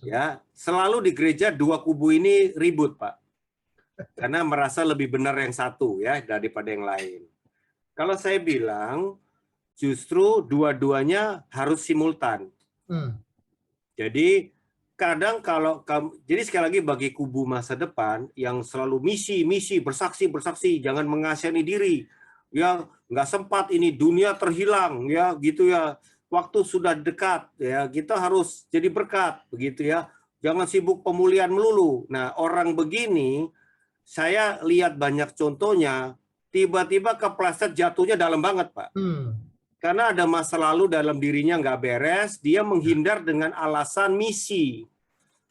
Ya, selalu di gereja dua kubu ini ribut, Pak. Karena merasa lebih benar yang satu ya daripada yang lain. Kalau saya bilang justru dua-duanya harus simultan. Jadi kadang kalau kamu, jadi sekali lagi bagi kubu masa depan yang selalu misi, bersaksi, jangan mengasihani diri, ya nggak sempat ini dunia terhilang, ya gitu ya, waktu sudah dekat, ya kita harus jadi berkat, begitu ya, jangan sibuk pemulihan melulu. Nah orang begini, saya lihat banyak contohnya, tiba-tiba kepleset jatuhnya dalam banget, Pak. Karena ada masa lalu dalam dirinya nggak beres, dia menghindar dengan alasan misi.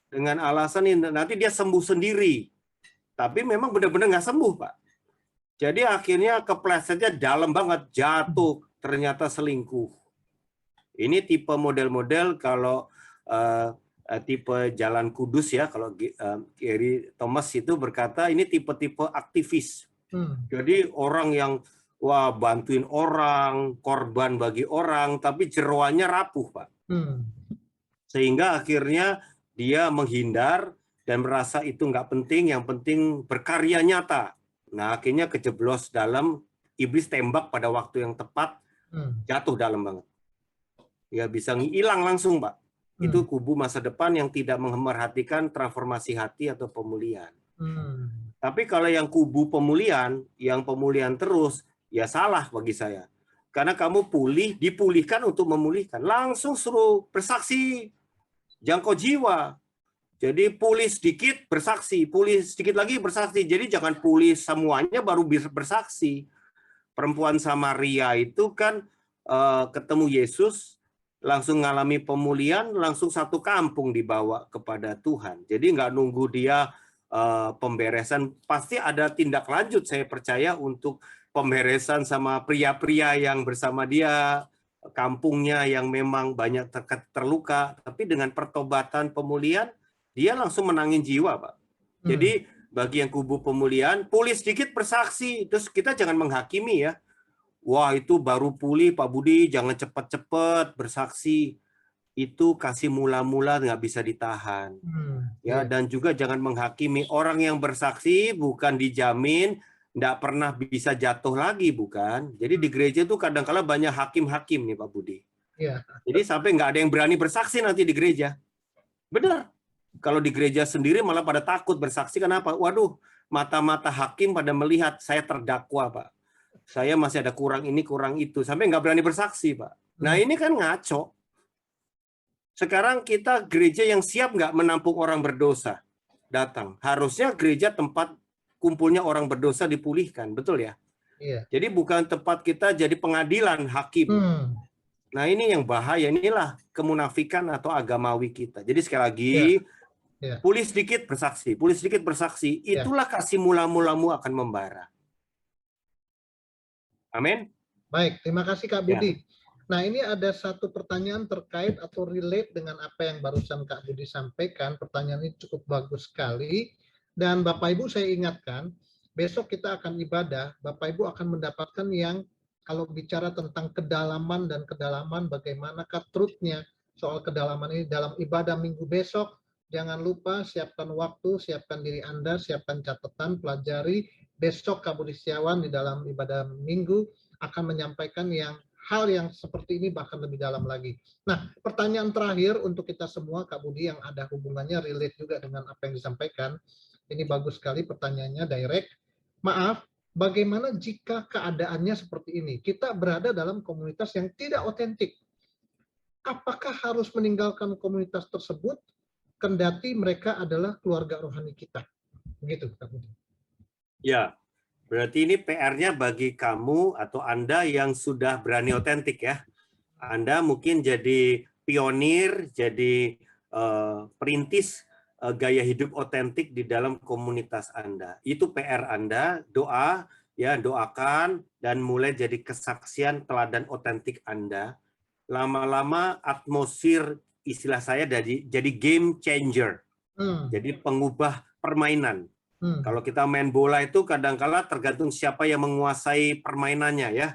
Dengan alasan ini, nanti dia sembuh sendiri. Tapi memang benar-benar nggak sembuh, Pak. Jadi akhirnya keplesetnya dalam banget, jatuh, ternyata selingkuh. Ini tipe model-model kalau tipe Jalan Kudus ya, kalau Gary Thomas itu berkata ini tipe-tipe aktivis. Jadi orang yang wah bantuin orang, korban bagi orang, tapi jeroannya rapuh, Pak. Sehingga akhirnya dia menghindar dan merasa itu nggak penting, yang penting berkarya nyata. Nah akhirnya kejeblos dalam, iblis tembak pada waktu yang tepat, jatuh dalam banget. Ya bisa hilang langsung, Pak. Itu kubu masa depan yang tidak memerhatikan transformasi hati atau pemulihan. Tapi kalau yang kubu pemulihan, yang pemulihan terus, ya salah bagi saya. Karena kamu dipulihkan untuk memulihkan. Langsung suruh bersaksi, jangkau jiwa. Jadi pulih sedikit bersaksi, pulih sedikit lagi bersaksi. Jadi jangan pulih semuanya baru bisa bersaksi. Perempuan Samaria itu kan ketemu Yesus, langsung ngalami pemulihan, langsung satu kampung dibawa kepada Tuhan. Jadi nggak nunggu dia pemberesan, pasti ada tindak lanjut saya percaya untuk pemberesan sama pria-pria yang bersama dia, kampungnya yang memang banyak terluka, tapi dengan pertobatan pemulihan, dia langsung menangin jiwa, Pak. Jadi bagi yang kubu pemulihan, pulih sedikit bersaksi, terus kita jangan menghakimi ya. Wah itu baru pulih Pak Budi, jangan cepat-cepat bersaksi. Itu kasih mula-mula nggak bisa ditahan. Ya, dan juga jangan menghakimi. Orang yang bersaksi bukan dijamin nggak pernah bisa jatuh lagi, bukan. Jadi di gereja itu kadang-kala banyak hakim-hakim nih Pak Budi. Jadi sampai nggak ada yang berani bersaksi nanti di gereja. Benar. Kalau di gereja sendiri malah pada takut bersaksi. Kenapa? Waduh, mata-mata hakim pada melihat saya terdakwa, Pak. Saya masih ada kurang ini, kurang itu. Sampai nggak berani bersaksi, Pak. Nah ini kan ngaco. Sekarang kita gereja yang siap nggak menampung orang berdosa datang. Harusnya gereja tempat kumpulnya orang berdosa dipulihkan, betul ya? Jadi bukan tempat kita jadi pengadilan hakim. Nah ini yang bahaya, inilah kemunafikan atau agamawi kita. Jadi sekali lagi, pulih sedikit bersaksi, pulih sedikit bersaksi, itulah kasih mula-mulamu akan membara. Amin. Baik, terima kasih Kak Budi. Nah ini ada satu pertanyaan terkait atau relate dengan apa yang barusan Kak Budi sampaikan. Pertanyaan ini cukup bagus sekali. Dan Bapak Ibu saya ingatkan, besok kita akan ibadah, Bapak Ibu akan mendapatkan yang kalau bicara tentang kedalaman dan kedalaman bagaimanakah truthnya soal kedalaman ini dalam ibadah minggu besok. Jangan lupa siapkan waktu, siapkan diri Anda, siapkan catatan, pelajari. Besok Kak Budi Setiawan di dalam ibadah minggu akan menyampaikan hal yang seperti ini bahkan lebih dalam lagi. Nah, pertanyaan terakhir untuk kita semua Kak Budi yang ada hubungannya relate juga dengan apa yang disampaikan. Ini bagus sekali pertanyaannya direct. Maaf, bagaimana jika keadaannya seperti ini? Kita berada dalam komunitas yang tidak otentik. Apakah harus meninggalkan komunitas tersebut kendati mereka adalah keluarga rohani kita? Begitu Kak Budi. Ya, berarti ini PR-nya bagi kamu atau Anda yang sudah berani otentik ya. Anda mungkin jadi pionir, jadi perintis gaya hidup otentik di dalam komunitas Anda. Itu PR Anda, doa, ya doakan, dan mulai jadi kesaksian teladan otentik Anda. Lama-lama atmosfer istilah saya jadi game changer, jadi pengubah permainan. Kalau kita main bola itu kadang-kala tergantung siapa yang menguasai permainannya ya.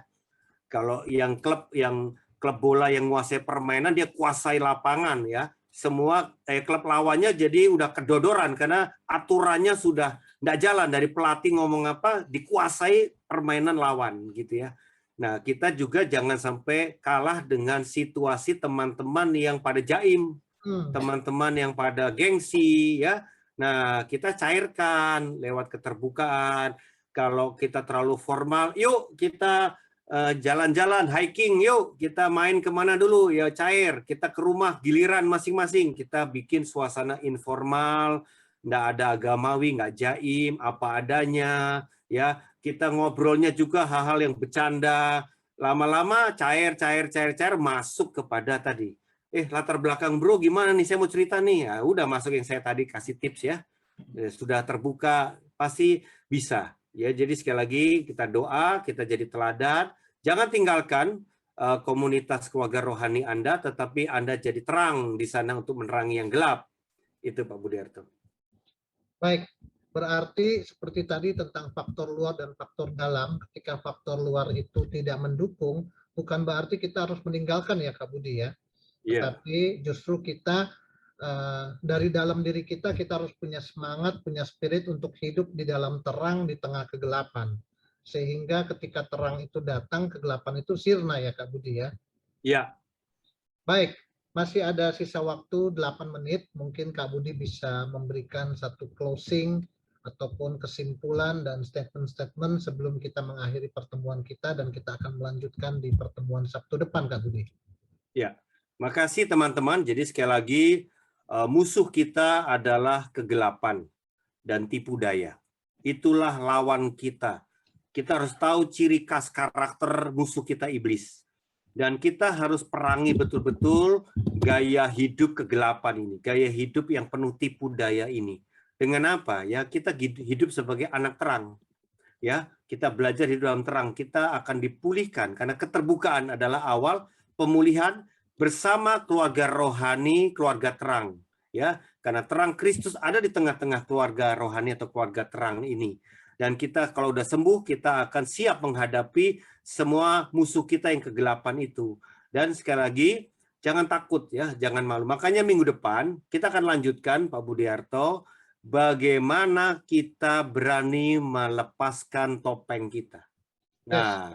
Kalau yang klub bola yang menguasai permainan, dia kuasai lapangan ya. Semua klub lawannya jadi udah kedodoran karena aturannya sudah nggak jalan, dari pelatih ngomong apa dikuasai permainan lawan gitu ya. Nah, kita juga jangan sampai kalah dengan situasi teman-teman yang pada jaim, teman-teman yang pada gengsi ya. Nah, kita cairkan lewat keterbukaan. Kalau kita terlalu formal, yuk kita jalan-jalan, hiking, yuk kita main kemana dulu, ya cair. Kita ke rumah giliran masing-masing. Kita bikin suasana informal, nggak ada agamawi, nggak jaim, apa adanya. Ya, kita ngobrolnya juga hal-hal yang bercanda. Lama-lama cair, masuk kepada tadi. Latar belakang bro gimana nih, saya mau cerita nih. Ya, udah masuk yang saya tadi kasih tips ya. Sudah terbuka, pasti bisa. Ya, jadi sekali lagi kita doa, kita jadi teladan. Jangan tinggalkan komunitas keluarga rohani Anda, tetapi Anda jadi terang di sana untuk menerangi yang gelap. Itu Pak Budiarto. Baik, berarti seperti tadi tentang faktor luar dan faktor dalam. Ketika faktor luar itu tidak mendukung, bukan berarti kita harus meninggalkan ya Kak Budi ya. Tetapi justru kita dari dalam diri kita harus punya semangat, punya spirit untuk hidup di dalam terang di tengah kegelapan. Sehingga ketika terang itu datang, kegelapan itu sirna ya Kak Budi ya. Iya. Baik, masih ada sisa waktu 8 menit. Mungkin Kak Budi bisa memberikan satu closing ataupun kesimpulan dan statement-statement sebelum kita mengakhiri pertemuan kita dan kita akan melanjutkan di pertemuan Sabtu depan Kak Budi. Ya, makasih teman-teman. Jadi sekali lagi musuh kita adalah kegelapan dan tipu daya. Itulah lawan kita. Kita harus tahu ciri khas karakter musuh kita iblis. Dan kita harus perangi betul-betul gaya hidup kegelapan ini, gaya hidup yang penuh tipu daya ini. Dengan apa? Ya, kita hidup sebagai anak terang. Ya, kita belajar hidup dalam terang. Kita akan dipulihkan karena keterbukaan adalah awal pemulihan bersama keluarga rohani, keluarga terang. Ya, karena terang Kristus ada di tengah-tengah keluarga rohani atau keluarga terang ini. Dan kita kalau udah sembuh, kita akan siap menghadapi semua musuh kita yang kegelapan itu. Dan sekali lagi, jangan takut ya, jangan malu. Makanya minggu depan kita akan lanjutkan Pak Budiarto, bagaimana kita berani melepaskan topeng kita. Nah,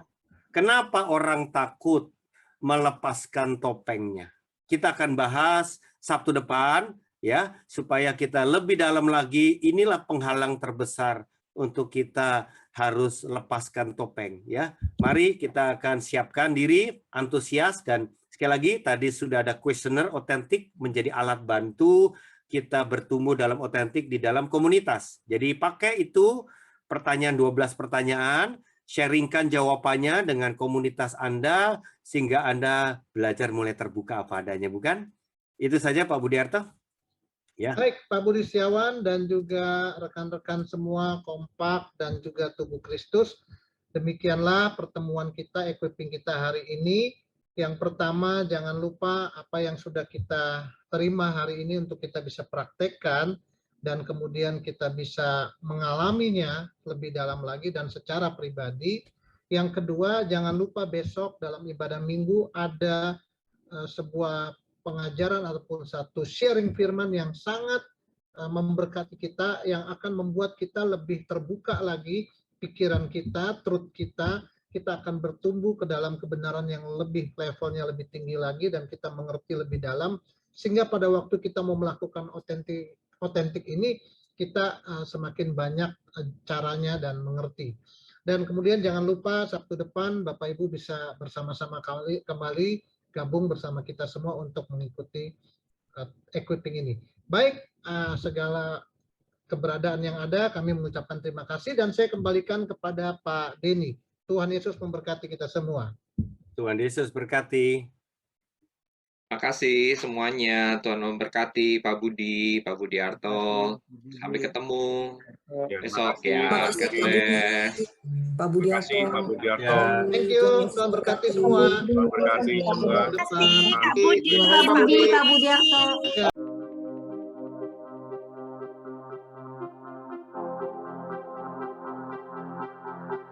kenapa orang takut melepaskan topengnya? Kita akan bahas Sabtu depan ya, supaya kita lebih dalam lagi. Inilah penghalang terbesar untuk kita harus lepaskan topeng ya. Mari kita akan siapkan diri, antusias, dan sekali lagi tadi sudah ada kuesioner otentik menjadi alat bantu kita bertumbuh dalam otentik di dalam komunitas. Jadi pakai itu pertanyaan 12 pertanyaan, sharingkan jawabannya dengan komunitas Anda sehingga Anda belajar mulai terbuka apa adanya, bukan? Itu saja Pak Budiarto. Ya. Baik, Pak Budi Setiawan dan juga rekan-rekan semua kompak dan juga tubuh Kristus. Demikianlah pertemuan kita, equipping kita hari ini. Yang pertama, jangan lupa apa yang sudah kita terima hari ini untuk kita bisa praktekkan dan kemudian kita bisa mengalaminya lebih dalam lagi dan secara pribadi. Yang kedua, jangan lupa besok dalam ibadah minggu ada sebuah pengajaran ataupun satu sharing firman yang sangat memberkati kita, yang akan membuat kita lebih terbuka lagi pikiran kita, truth kita akan bertumbuh ke dalam kebenaran yang lebih levelnya lebih tinggi lagi dan kita mengerti lebih dalam sehingga pada waktu kita mau melakukan otentik ini kita semakin banyak caranya dan mengerti. Dan kemudian jangan lupa Sabtu depan Bapak Ibu bisa bersama-sama kembali gabung bersama kita semua untuk mengikuti equipping ini. Baik, segala keberadaan yang ada, kami mengucapkan terima kasih dan saya kembalikan kepada Pak Denny. Tuhan Yesus memberkati kita semua. Tuhan Yesus berkati. Makasih semuanya. Tuhan memberkati Pak Budi, Pak Budiarto. Sampai ketemu Ya, besok makasih. ya. Makasih, God Pak Budi. bless. Pak Terima kasih Budiarto. Pak Budiarto. Ya. Thank you, Tuhan berkati semua. Tuhan berkati semua. Terima kasih Kak Budi, Terima kasih Pak Pak Budi, Budi. Pak Budiarto.